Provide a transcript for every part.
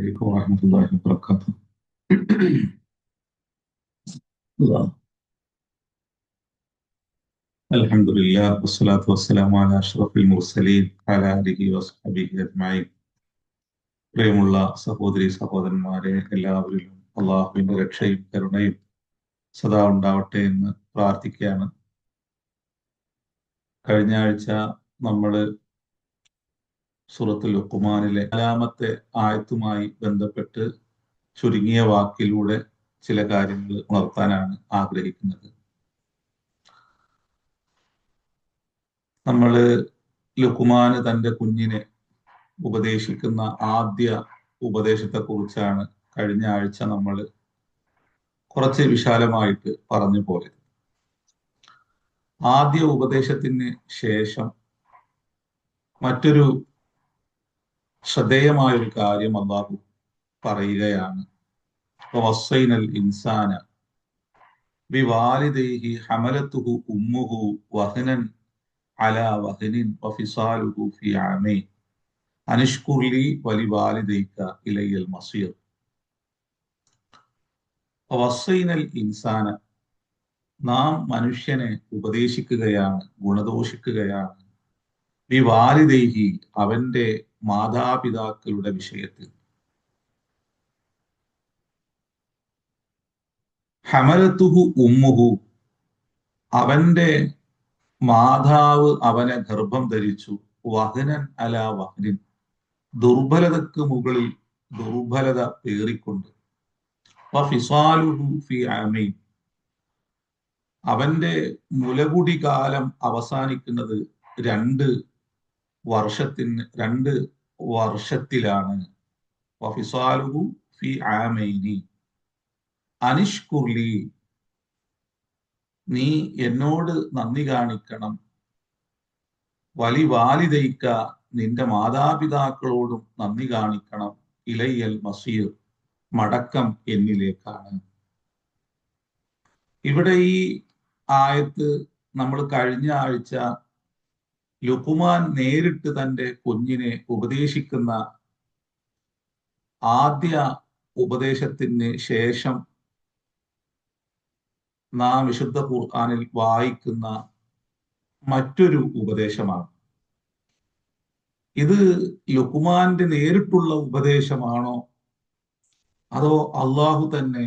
عليكم ورحمة الله وبركاته. الله. الحمد لله والصلاة والسلام على أشرف المرسلين على آله وصحبه أجمعين. പ്രിയമുള്ള സഹോദരി സഹോദരന്മാരെ, എല്ലാവരിലും അള്ളാഹുവിന്റെ രക്ഷയും കരുണയും സദാ ഉണ്ടാവട്ടെ എന്ന് പ്രാർത്ഥിക്കുകയാണ്. കഴിഞ്ഞ ആഴ്ച നമ്മൾ സൂറത്തുൽ ലുഖ്മാനിലെ 4-ാമത്തെ ആയത്തുമായി ബന്ധപ്പെട്ട് ചുരുങ്ങിയ വാക്കിലൂടെ ചില കാര്യങ്ങൾ ഉണർത്താനാണ് ആഗ്രഹിക്കുന്നത്. നമ്മള് ലുഖ്മാന് തന്റെ കുഞ്ഞിനെ ഉപദേശിക്കുന്ന ആദ്യ ഉപദേശത്തെ കുറിച്ചാണ് കഴിഞ്ഞ ആഴ്ച നമ്മൾ കുറച്ച് വിശാലമായിട്ട് പറഞ്ഞു പോയത്. ആദ്യ ഉപദേശത്തിന് ശേഷം മറ്റൊരു ശ്രദ്ധേയമായൊരു കാര്യം അല്ലാഹു പറയുകയാണ്. വസ്സൈനൽ ഇൻസാന ബിവാലിദൈഹി ഹമലത്തുഹു ഉമ്മുഹു വഹനൻ അലാ വഹനിൻ വഫിസാലുഹു ഫി ആമൈൻ അനിഷ്കുർലി വലിവാലിദൈക ഇലയ്യൽ മസീർ. വസ്സൈനൽ ഇൻസാന, നാം മനുഷ്യനെ ഉപദേശിക്കുകയാണ്, ഗുണദോഷിക്കുകയാണ്. വിവാലിദൈഹി, അവന്റെ മാതാപിതാക്കളുടെ വിഷയത്തിൽ. ഹമലത്തുഹു ഉമ്മുഹു, അവന്റെ മാതാവ് അവനെ ഗർഭം ധരിച്ചു. വഹനൻ അലാ വഹനിൻ, ദുർബലതക്ക് മുകളിൽ ദുർബലത പേറിക്കൊണ്ട്. വഫിസാലുഹു ഫി ആമൈൻ, അവന്റെ മുലകുടി കാലം അവസാനിക്കുന്നത് 2 വർഷത്തിലാണ്. വഫിസാലുഹു ഫി ആമൈനി അനിഷ്കുർലി, നീ എന്നോട് നന്ദി കാണിക്കണം. വലി വാലിദൈക, നിന്റെ മാതാപിതാക്കളോടും നന്ദി കാണിക്കണം. ഇലയ്യൽ മസീർ, മടക്കം എന്നിലേക്കാണ്. ഇവിടെ ഈ ആയത്ത് നമ്മൾ കഴിഞ്ഞ ആഴ്ച ലുഖ്മാൻ നേരിട്ട് തന്റെ കുഞ്ഞിനെ ഉപദേശിക്കുന്ന ആദ്യ ഉപദേശത്തിന് ശേഷം നാം വിശുദ്ധ ഖുർആനിൽ വായിക്കുന്ന മറ്റൊരു ഉപദേശമാണ്. ഇത് ലുഖ്മാന്റെ നേരിട്ടുള്ള ഉപദേശമാണോ, അതോ അള്ളാഹു തന്നെ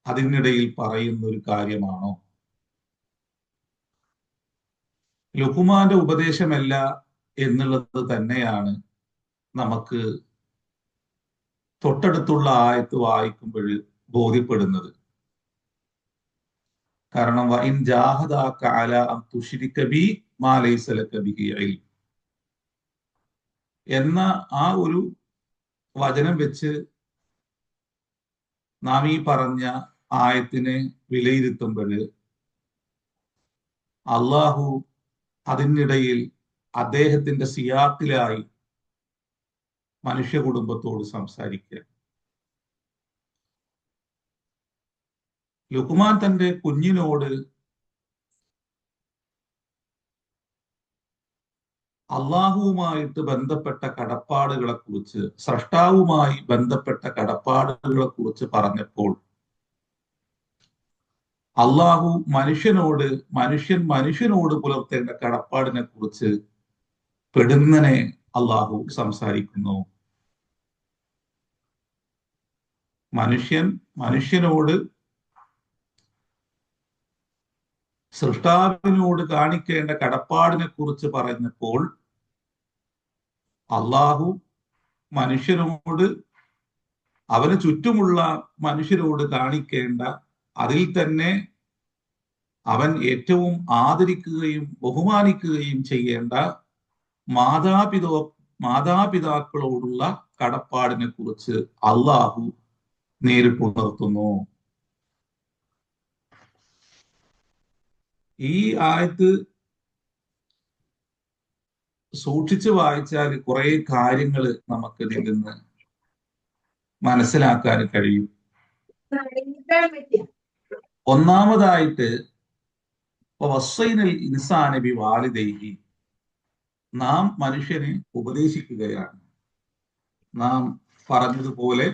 അതിനിടയിൽ പറയുന്ന ഒരു കാര്യമാണോ? ലുഖ്മാന്റെ ഉപദേശമല്ല എന്നുള്ളത് തന്നെയാണ് നമുക്ക് തൊട്ടടുത്തുള്ള ആയത്ത് വായിക്കുമ്പോൾ ബോധ്യപ്പെടുന്നത്. കാരണം വഇൻ ജാഹദാക അലാ അൻ തുശ്രിക ബി മാ ലൈസ ലക ബിഹി ഇൽം എന്ന ആ ഒരു വചനം വെച്ച് നാം ഈ പറഞ്ഞ ആയത്തിനെ വിലയിരുത്തുമ്പോൾ അള്ളാഹു അതിനിടയിൽ അദ്ദേഹത്തിന്റെ സിയാത്തിലായി മനുഷ്യ കുടുംബത്തോട് സംസാരിക്കുക. ലുഖ്മാൻ തന്റെ കുഞ്ഞിനോട് അള്ളാഹുവുമായിട്ട് ബന്ധപ്പെട്ട കടപ്പാടുകളെ കുറിച്ച്, സ്രഷ്ടാവുമായി ബന്ധപ്പെട്ട കടപ്പാടുകളെ കുറിച്ച് പറഞ്ഞപ്പോൾ അള്ളാഹു മനുഷ്യനോട് പുലർത്തേണ്ട കടപ്പാടിനെ കുറിച്ച് പെടുന്നനെ അള്ളാഹു സംസാരിക്കുന്നു. മനുഷ്യനോട് സൃഷ്ടാവിനോട് കാണിക്കേണ്ട കടപ്പാടിനെ കുറിച്ച് പറഞ്ഞപ്പോൾ അള്ളാഹു മനുഷ്യനോട്, അവന് ചുറ്റുമുള്ള മനുഷ്യരോട് കാണിക്കേണ്ട, അതിൽ തന്നെ അവൻ ഏറ്റവും ആദരിക്കുകയും ബഹുമാനിക്കുകയും ചെയ്യേണ്ട മാതാപിതാക്കളോടുള്ള കടപ്പാടിനെ കുറിച്ച് അള്ളാഹു നേരിട്ടുണർത്തുന്നു. ഈ ആയത്ത് സൂക്ഷിച്ചു വായിച്ചാൽ കുറെ കാര്യങ്ങൾ നമുക്ക് ഇതിൽ നിന്ന് മനസ്സിലാക്കാൻ കഴിയും. ഒന്നാമതായിട്ട് വസ്സൈനൽ ഇൻസാന ബിവാലിദൈഹി, നാം മനുഷ്യനെ ഉപദേശിക്കുകയാണ്. നാം പറഞ്ഞതുപോലെ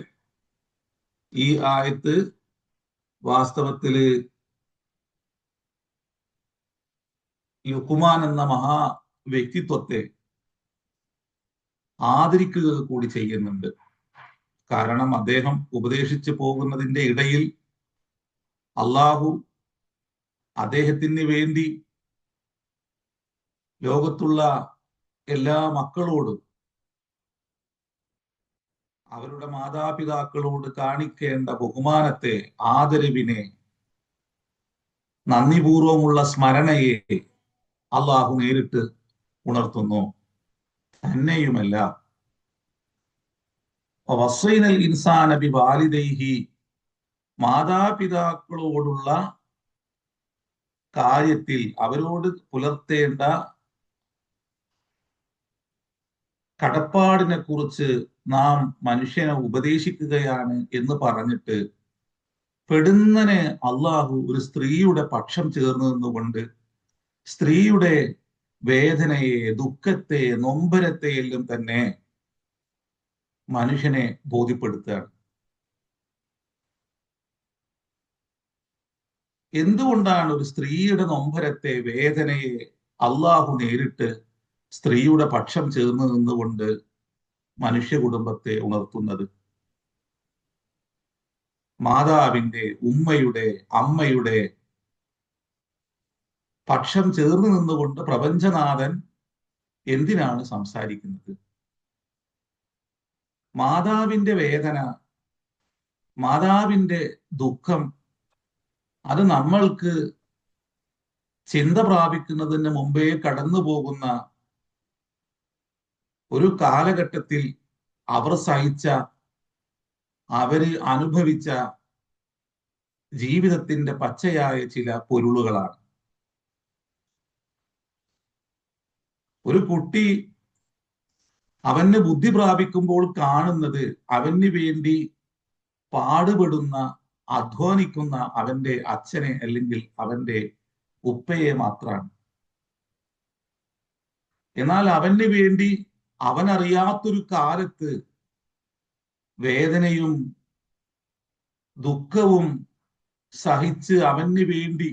ഈ ആയത്ത് വാസ്തവത്തില് ലുക്മാൻ എന്ന മഹാ വ്യക്തിത്വത്തെ ആദരിക്കുക കൂടി ചെയ്യുന്നുണ്ട്. കാരണം അദ്ദേഹം ഉപദേശിച്ചു പോകുന്നതിന്റെ ഇടയിൽ അള്ളാഹു അദ്ദേഹത്തിന് വേണ്ടി ലോകത്തുള്ള എല്ലാ മക്കളോടും അവരുടെ മാതാപിതാക്കളോട് കാണിക്കേണ്ട ബഹുമാനത്തെ, ആദരവിനെ, നന്ദിപൂർവമുള്ള സ്മരണയെ അള്ളാഹു നേരിട്ട് ഉണർത്തുന്നു. തന്നെയുമല്ല, വസ്വൈനൽ ഇൻസാന ബിവാലിദൈഹി, മാതാപിതാക്കളോടുള്ള കാര്യത്തിൽ അവരോട് പുലർത്തേണ്ട കടപ്പാടിനെ കുറിച്ച് നാം മനുഷ്യനെ ഉപദേശിക്കുകയാണ് എന്ന് പറഞ്ഞിട്ട് പെടുന്നനെ അള്ളാഹു ഒരു സ്ത്രീയുടെ പക്ഷം ചേർന്ന് നിന്നുകൊണ്ട് സ്ത്രീയുടെ വേദനയെ, ദുഃഖത്തെ, നൊമ്പരത്തെ എല്ലാം തന്നെ മനുഷ്യനെ ബോധ്യപ്പെടുത്തുകയാണ്. എന്തുകൊണ്ടാണ് ഒരു സ്ത്രീയുടെ നൊമ്പരത്തെ, വേദനയെ അള്ളാഹു നേരിട്ട് സ്ത്രീയുടെ പക്ഷം ചേർന്ന് നിന്നുകൊണ്ട് മനുഷ്യ കുടുംബത്തെ ഉണർത്തുന്നത്? മാതാവിന്റെ, ഉമ്മയുടെ, അമ്മയുടെ പക്ഷം ചേർന്ന് നിന്നുകൊണ്ട് പ്രപഞ്ചനാഥൻ എന്തിനാണ് സംസാരിക്കുന്നത്? മാതാവിന്റെ വേദന, മാതാവിന്റെ ദുഃഖം, അത് നമ്മൾക്ക് ചിന്ത പ്രാപിക്കുന്നതിന് മുമ്പേ കടന്നു പോകുന്ന ഒരു കാലഘട്ടത്തിൽ അവർ സഹിച്ച, അവര് അനുഭവിച്ച ജീവിതത്തിന്റെ പച്ചയായ ചില പൊരുളുകളാണ്. ഒരു കുട്ടി അവന് ബുദ്ധി പ്രാപിക്കുമ്പോൾ കാണുന്നത് അവന് വേണ്ടി പാടുപെടുന്ന, അധ്വാനിക്കുന്ന അവന്റെ അച്ഛനെ അല്ലെങ്കിൽ അവന്റെ ഉപ്പയെ മാത്രമാണ്. എന്നാൽ അവന് വേണ്ടി അവനറിയാത്തൊരു കാലത്ത് വേദനയും ദുഃഖവും സഹിച്ച് അവന് വേണ്ടി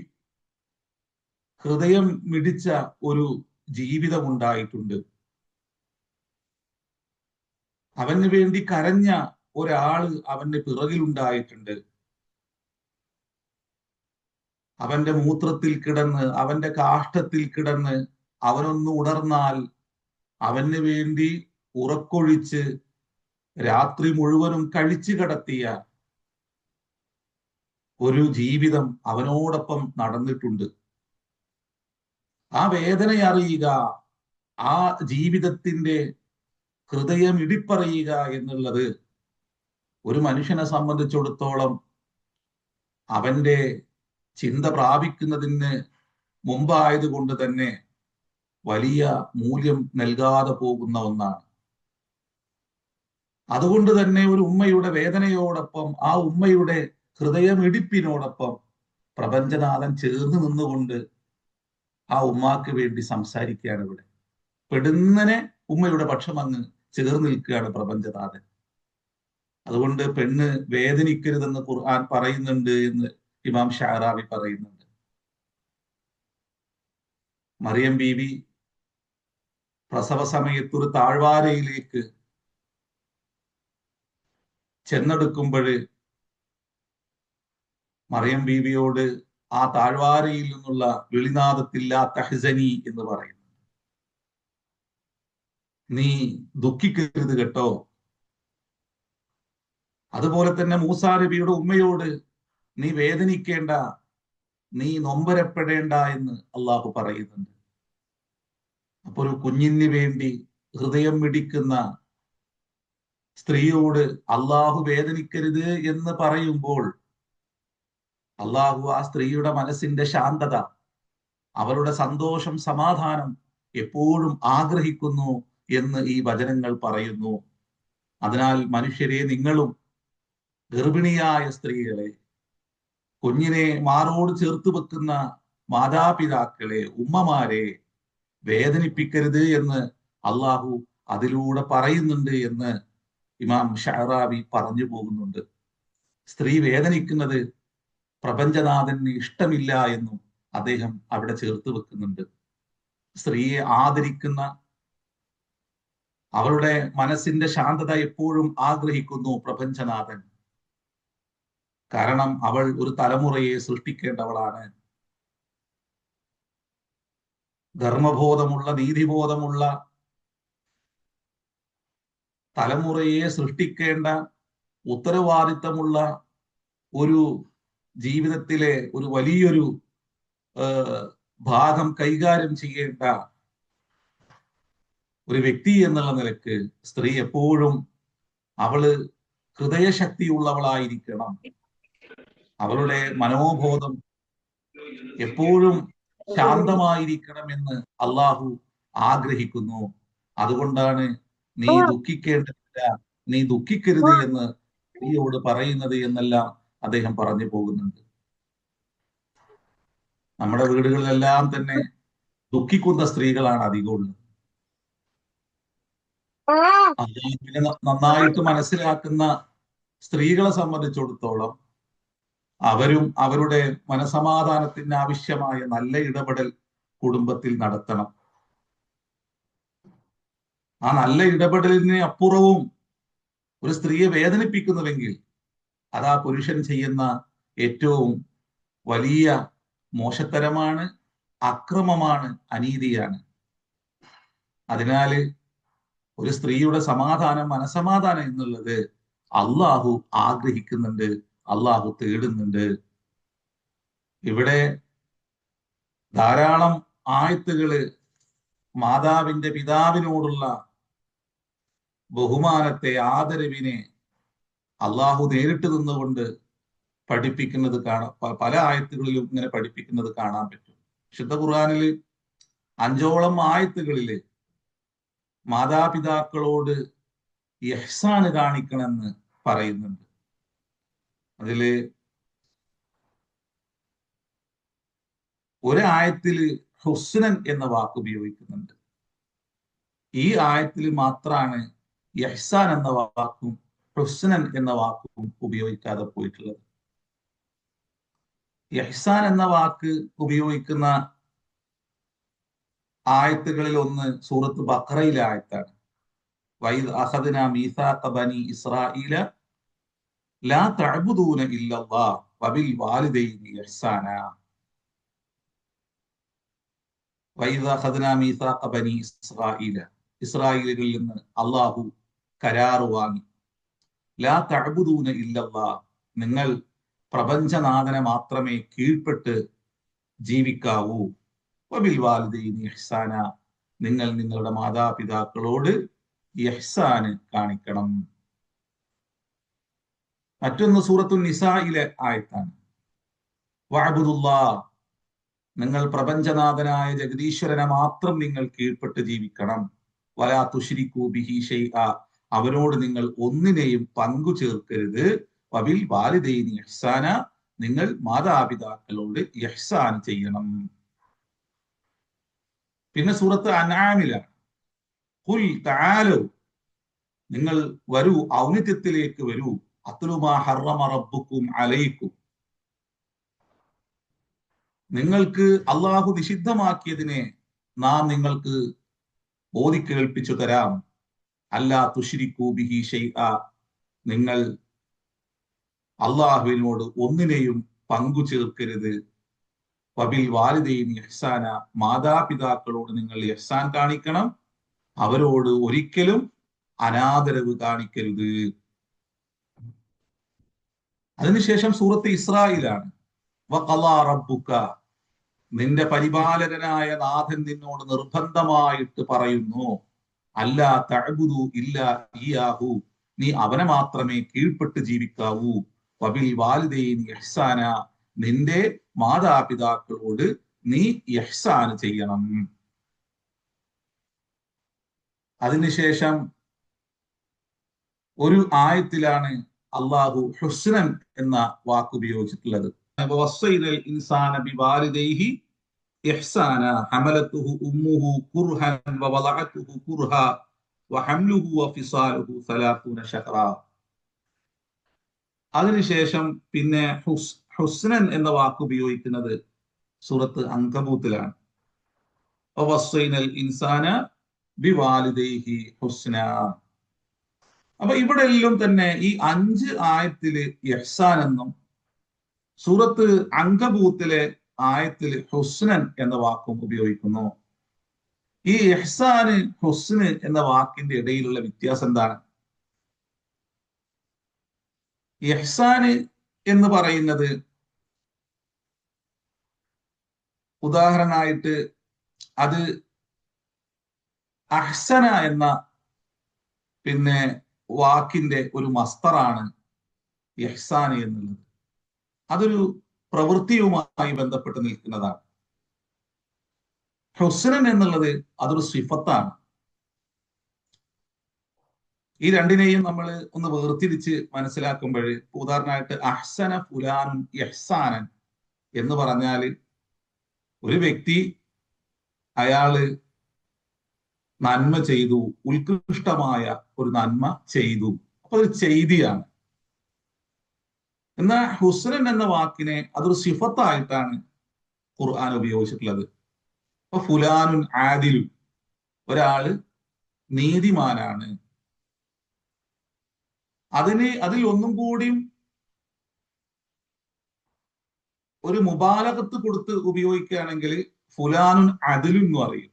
ഹൃദയം മിടിച്ച ഒരു ജീവിതം ഉണ്ടായിട്ടുണ്ട്. അവന് വേണ്ടി കരഞ്ഞ ഒരാള് അവന്റെ പിറകിലുണ്ടായിട്ടുണ്ട്. അവന്റെ മൂത്രത്തിൽ കിടന്ന്, അവന്റെ കാഷ്ടത്തിൽ കിടന്ന് അവനൊന്ന് ഉണർന്നാൽ അവന് വേണ്ടി ഉറക്കൊഴിച്ച് രാത്രി മുഴുവനും കഴിച്ചു കിടത്തിയ ഒരു ജീവിതം അവനോടൊപ്പം നടന്നിട്ടുണ്ട്. ആ വേദന അറിയുക, ആ ജീവിതത്തിന്റെ ഹൃദയം ഇടിപ്പറയുക എന്നുള്ളത് ഒരു മനുഷ്യനെ സംബന്ധിച്ചിടത്തോളം അവന്റെ ചിന്ത പ്രാപിക്കുന്നതിന് മുമ്പായതുകൊണ്ട് തന്നെ വലിയ മൂല്യം നൽകാതെ പോകുന്ന ഒന്നാണ്. അതുകൊണ്ട് തന്നെ ഒരു ഉമ്മയുടെ വേദനയോടൊപ്പം, ആ ഉമ്മയുടെ ഹൃദയമിടിപ്പിനോടൊപ്പം പ്രപഞ്ചനാഥൻ ചേർന്ന് നിന്നുകൊണ്ട് ആ ഉമ്മാക്ക് വേണ്ടി സംസാരിക്കുകയാണ്. ഇവിടെ പെടുന്നനെ ഉമ്മയുടെ പക്ഷം അങ്ങ് ചേർന്ന് നിൽക്കുകയാണ് പ്രപഞ്ചനാഥൻ. അതുകൊണ്ട് പെണ്ണ് വേദനിക്കരുതെന്ന് ഖുർആൻ പറയുന്നുണ്ട് എന്ന് ഇമാം ഷാറാവി പറയുന്നുണ്ട്. മറിയം ബീവി പ്രസവ സമയത്ത് ഒരു താഴ്വാരയിലേക്ക് ചെന്നെടുക്കുമ്പോൾ മറിയം ബീവിയോട് ആ താഴ്വാരയിൽ നിന്നുള്ള വിളിനാദത്തില്ല തഹ്സനി എന്ന് പറയുന്നു. നീ ദുഃഖിക്കരുത് കേട്ടോ. അതുപോലെ തന്നെ മൂസാ നബിയുടെ ഉമ്മയോട് നീ വേദനിക്കേണ്ട, നീ നൊമ്പരപ്പെടേണ്ട എന്ന് അള്ളാഹു പറയുന്നുണ്ട്. അപ്പൊ ഒരു കുഞ്ഞിന് വേണ്ടി ഹൃദയം മിടിക്കുന്ന സ്ത്രീയോട് അള്ളാഹു വേദനിക്കരുത് എന്ന് പറയുമ്പോൾ അള്ളാഹു ആ സ്ത്രീയുടെ മനസ്സിന്റെ ശാന്തത, അവരുടെ സന്തോഷം, സമാധാനം എപ്പോഴും ആഗ്രഹിക്കുന്നു എന്ന് ഈ വചനങ്ങൾ പറയുന്നു. അതിനാൽ മനുഷ്യരെ, നിങ്ങളും ഗർഭിണിയായ സ്ത്രീകളെ, കുഞ്ഞിനെ മാറോട് ചേർത്ത് വെക്കുന്ന മാതാപിതാക്കളെ, ഉമ്മമാരെ വേദനിപ്പിക്കരുത് എന്ന് അള്ളാഹു അതിലൂടെ പറയുന്നുണ്ട് എന്ന് ഇമാം ഷഅറാബി പറഞ്ഞു പോകുന്നുണ്ട്. സ്ത്രീ വേദനിക്കുന്നത് പ്രപഞ്ചനാഥന് ഇഷ്ടമില്ല എന്നും അദ്ദേഹം അവിടെ ചേർത്ത് വെക്കുന്നുണ്ട്. സ്ത്രീയെ ആദരിക്കുന്ന, അവളുടെ മനസ്സിന്റെ ശാന്തത എപ്പോഴും ആഗ്രഹിക്കുന്നു പ്രപഞ്ചനാഥൻ. കാരണം അവൾ ഒരു തലമുറയെ സൃഷ്ടിക്കേണ്ടവളാണ്. ധർമ്മബോധമുള്ള, നീതിബോധമുള്ള തലമുറയെ സൃഷ്ടിക്കേണ്ട ഉത്തരവാദിത്തമുള്ള ഒരു ജീവിതത്തിലെ ഒരു വലിയൊരു ഭാഗം കൈകാര്യം ചെയ്യേണ്ട ഒരു വ്യക്തി എന്നുള്ള നിലക്ക് സ്ത്രീ എപ്പോഴും അവള് ഹൃദയശക്തിയുള്ളവളായിരിക്കണം. അവളുടെ മനോബോധം എപ്പോഴും ശാന്തമായിരിക്കണമെന്ന് അള്ളാഹു ആഗ്രഹിക്കുന്നു. അതുകൊണ്ടാണ് നീ ദുഃഖിക്കേണ്ടതില്ല, നീ ദുഃഖിക്കരുത് എന്ന് സ്ത്രീയോട് പറയുന്നത് എന്നെല്ലാം അദ്ദേഹം പറഞ്ഞു പോകുന്നുണ്ട്. നമ്മുടെ വീടുകളിലെല്ലാം തന്നെ ദുഃഖിക്കുന്ന സ്ത്രീകളാണ് അധികമുള്ളത്. അള്ളാഹുവിനെ നന്നായിട്ട് മനസ്സിലാക്കുന്ന സ്ത്രീകളെ സംബന്ധിച്ചിടത്തോളം അവരും അവരുടെ മനസമാധാനത്തിന് ആവശ്യമായ നല്ല ഇടപെടൽ കുടുംബത്തിൽ നടത്തണം. ആ നല്ല ഇടപെടലിന് അപ്പുറവും ഒരു സ്ത്രീയെ വേദനിപ്പിക്കുന്നുവെങ്കിൽ അത് ആ പുരുഷൻ ചെയ്യുന്ന ഏറ്റവും വലിയ മോശത്തരമാണ്, അക്രമമാണ്, അനീതിയാണ്. അതിനാല് ഒരു സ്ത്രീയുടെ സമാധാനം, മനസമാധാനം എന്നുള്ളത് അള്ളാഹു ആഗ്രഹിക്കുന്നുണ്ട്, അള്ളാഹു തേടുന്നുണ്ട്. ഇവിടെ ധാരാളം ആയത്തുകള് മാതാവിന്റെ പിതാവിനോടുള്ള ബഹുമാനത്തെ, ആദരവിനെ അള്ളാഹു നേരിട്ട് നിന്നുകൊണ്ട് പഠിപ്പിക്കുന്നത് കാണാം. പല ആയത്തുകളിലും ഇങ്ങനെ പഠിപ്പിക്കുന്നത് കാണാൻ പറ്റും. വിശുദ്ധ ഖുർആനില് 5ഓളം ആയത്തുകളില് മാതാപിതാക്കളോട് ഇഹ്സാന് കാണിക്കണമെന്ന് പറയുന്നുണ്ട്. അതില് ഒരായത്തില് ഹുസ്നൻ എന്ന വാക്ക് ഉപയോഗിക്കുന്നുണ്ട്. ഈ ആയത്തിൽ മാത്രമാണ് ഇഹ്സാൻ എന്ന വാക്കും ഹുസ്നൻ എന്ന വാക്കും ഉപയോഗിക്കാതെ പോയിട്ടുള്ളത്. ഇഹ്സാൻ എന്ന വാക്ക് ഉപയോഗിക്കുന്ന ആയത്തുകളിൽ ഒന്ന് സൂറത്ത് ബഖറയിലെ ആയത്താണ്. വഇദ് അഖദ്നാ മീസാഖ ബനി ഇസ്രായീല ലാ തഅബുദൂന ഇല്ലല്ലാഹ് വബിൽ വാലിദൈനി ഇഹ്സാനാ. വഇദ് അഖദ്നാ മീസാഖ ബനി ഇസ്രായീല, ഇസ്രായേലുകളിൽ നിന്ന് അള്ളാഹു കരാറ് വാങ്ങി. ലാ തഅബുദൂന ഇല്ലല്ലാഹ്, നിങ്ങൾ പ്രപഞ്ചനാഥനെ മാത്രമേ കീഴ്പ്പെട്ട് ജീവിക്കാവൂ. വബിൽ വാലിദൈനി ഇഹ്സാന, നിങ്ങൾ നിങ്ങളുടെ മാതാപിതാക്കളോട് ഇഹ്സാന് കാണിക്കണം. മറ്റൊന്ന് സൂറത്തു നിസായിലെ ആയത്താണ്. വഅബ്ദുല്ലാഹ്, നിങ്ങൾ പ്രപഞ്ചനാഥനായ ജഗദീശ്വരനെ മാത്രം നിങ്ങൾ കീഴ്പ്പെട്ട് ജീവിക്കണം. വലാ തുശ്രികൂ ബിഹി ഷൈഅ, അവനോട് നിങ്ങൾ ഒന്നിനെയും പങ്കു ചേർക്കരുത്. വബിൽ വാലിദൈനി ഇഹ്സാന, നിങ്ങൾ മാതാപിതാക്കളോട് ഇഹ്സാൻ ചെയ്യണം. പിന്നെ സൂറത്ത് അൻആമിലാണ്. ഖുൽ തആലു, നിങ്ങൾ വരൂ, ഔന്നിത്യത്തിലേക്ക് വരൂ. അത്ലു മാ ഹറമ റബ്ബുക്കും അലൈക്കും, നിങ്ങൾക്ക് അള്ളാഹു നിഷിദ്ധമാക്കിയതിനെ നാം നിങ്ങൾക്ക് ഓതി കേൾപ്പിച്ചു തരാം. അല്ലാ തുശ്രികൂ ബിഹി ഷൈഅ, നിങ്ങൾ അള്ളാഹുവിനോട് ഒന്നിനെയും പങ്കു ചേർക്കരുത്. വബിൽ വാലിദൈനി ഇഹ്സാന, മാതാപിതാക്കളോട് നിങ്ങൾ ഇഹ്സാൻ കാണിക്കണം, അവരോട് ഒരിക്കലും അനാദരവ് കാണിക്കരുത്. അതിനുശേഷം സൂറത്ത് ഇസ്രായിലാണ്. വഖളാ റബ്ബുക, നിന്റെ പരിപാലകനായ നാഥൻ നിന്നോട് നിർബന്ധമായിട്ട് പറയുന്നു, അല്ലാ തഅബുദു ഇല്ലാ ഇയ്യാഹു, നീ അവനെ മാത്രമേ കീഴ്പ്പെട്ട് ജീവിക്കാവൂ. വബിൽ വാലിദൈനി ഇഹ്സാന, നിന്റെ മാതാപിതാക്കളോട് നീ ഇഹ്സാൻ ചെയ്യണം. അതിനുശേഷം ഒരു ആയത്തിലാണ് അള്ളാഹു ഹുസ്നൻ എന്ന വാക്ക് ഉപയോഗിച്ചിട്ടുള്ളത്. വസ്സൈനൽ ഇൻസാന ബിവാലിദൈഹി ഇഹ്സാന ഹമലത്തുഹു ഉമ്മുഹു കുർഹൻ വവളഅതുഹു കുർഹ വഹംലുഹു വഫിസാലുഹു 30 ശഹ്റ. അതിനുശേഷം പിന്നെ ഹുസ്നൻ എന്ന വാക്ക് ഉപയോഗിക്കുന്നത് സൂറത്ത് അങ്കബൂത്തിലാണ്. വവസ്സൈനൽ ഇൻസാന ബിവാലിദൈഹി ഹുസ്ന. അപ്പൊ ഇവിടെ എല്ലാം തന്നെ ഈ 5 ആയത്തില് ഇഹ്സാൻ എന്നും സൂറത്ത് അങ്കബൂത്തിലെ ആയത്തില് ഹുസ്നൻ എന്ന വാക്കും ഉപയോഗിക്കുന്നു. ഈ ഇഹ്സാന് ഹുസ്ന് എന്ന വാക്കിന്റെ ഇടയിലുള്ള വ്യത്യാസം എന്താണ്? ഇഹ്സാന് എന്ന് പറയുന്നത് ഉദാഹരണമായിട്ട് അത് അഹ്സന എന്ന പിന്നെ വാക്കിന്റെ ഒരു മസ്തറാണ് ഇഹ്സാൻ എന്നുള്ളത്. അതൊരു പ്രവൃത്തിയുമായി ബന്ധപ്പെട്ട് നിൽക്കുന്നതാണ്. ഹുസ്നൻ എന്നുള്ളത് അതൊരു സിഫത്താണ്. ഈ രണ്ടിനെയും നമ്മൾ ഒന്ന് വേർതിരിച്ച് മനസ്സിലാക്കുമ്പോൾ, ഉദാഹരണമായിട്ട് അഹ്സന ഫുലാനുൻ ഇഹ്സാനൻ എന്ന് പറഞ്ഞാൽ ഒരു വ്യക്തി അയാള് നന്മ ചെയ്തു, ഉത്കൃഷ്ടമായ ഒരു നന്മ ചെയ്തു, അപ്പൊ ഒരു ചെയ്തിയാണ്. എന്നാൽ ഹുസ്നൻ എന്ന വാക്കിനെ അതൊരു സിഫത്തായിട്ടാണ് ഖുർആൻ ഉപയോഗിച്ചിട്ടുള്ളത്. അപ്പൊ ഫുലാനുൻ ആദിലു, ഒരാള് നീതിമാനാണ്. അതിൽ ഒന്നും കൂടിയും ഒരു മുബാലകത്ത് കൊടുത്ത് ഉപയോഗിക്കുകയാണെങ്കിൽ ഫുലാനുൻ അദിലു എന്ന് പറയും.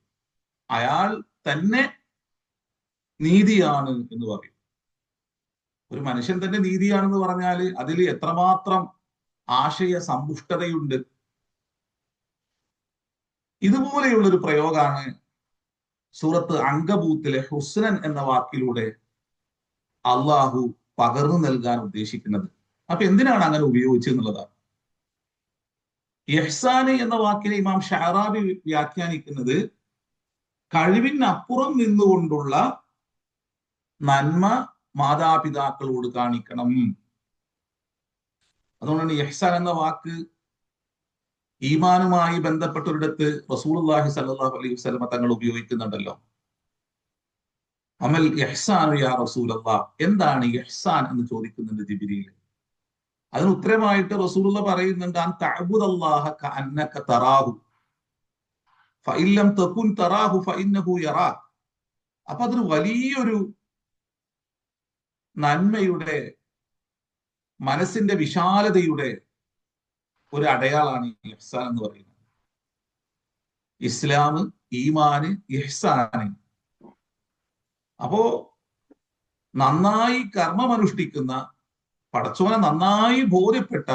അയാൾ തന്നെ നീതിയാണ് എന്ന് പറയും. ഒരു മനുഷ്യൻ തന്നെ നീതിയാണെന്ന് പറഞ്ഞാൽ അതിൽ എത്രമാത്രം ആശയ സമ്പുഷ്ടതയുണ്ട്. ഇതുപോലെയുള്ളൊരു പ്രയോഗമാണ് സൂറത്ത് അങ്കബൂത്തിലെ ഹുസ്നൻ എന്ന വാക്കിലൂടെ അള്ളാഹു പകർന്നു നൽകാൻ ഉദ്ദേശിക്കുന്നത്. അപ്പൊ എന്തിനാണ് അങ്ങനെ ഉപയോഗിച്ചെന്നുള്ളതാണ്. ഇഹ്സാന് എന്ന വാക്കിനെ ഇമാം ഷഅറാബി വ്യാഖ്യാനിക്കുന്നത് കഴിവിനപ്പുറം നിന്നുകൊണ്ടുള്ള നന്മ മാതാപിതാക്കളോട് കാണിക്കണം. അതുകൊണ്ടാണ് ഇഹ്സാൻ എന്ന വാക്ക് ഈമാനുമായി ബന്ധപ്പെട്ടൊരിടത്ത് റസൂലുള്ളാഹി സ്വല്ലല്ലാഹു അലൈഹി വസല്ലം തങ്ങൾ ഉപയോഗിക്കുന്നുണ്ടല്ലോ. അമൽ ഇഹ്സാനു യാ റസൂലല്ലാഹ്, എന്താണ് ഇഹ്സാൻ എന്ന് ചോദിക്കുന്നുണ്ട് ജിബ്രീൽ. അതിന് ഉത്തരമായിട്ട് റസൂലുള്ള പറയുന്നുണ്ട്, അൻ തഅബുദല്ലാഹ കഅന്നക തറാഹു ഫഇൻ ലം തകുൻ തറാഹു ഫഇന്നഹു യറാക്. അപ്പൊ അതൊരു വലിയൊരു നന്മയുടെ, മനസ്സിന്റെ വിശാലതയുടെ ഒരു അടയാളാണ് ഈ ഇഹ്സാൻ എന്ന് പറയുന്നത്. ഇസ്ലാം, ഈമാന്, ഇഹ്സാന്. അപ്പോ നന്നായി കർമ്മമനുഷ്ഠിക്കുന്ന, പടച്ചോനെ നന്നായി ബോധ്യപ്പെട്ട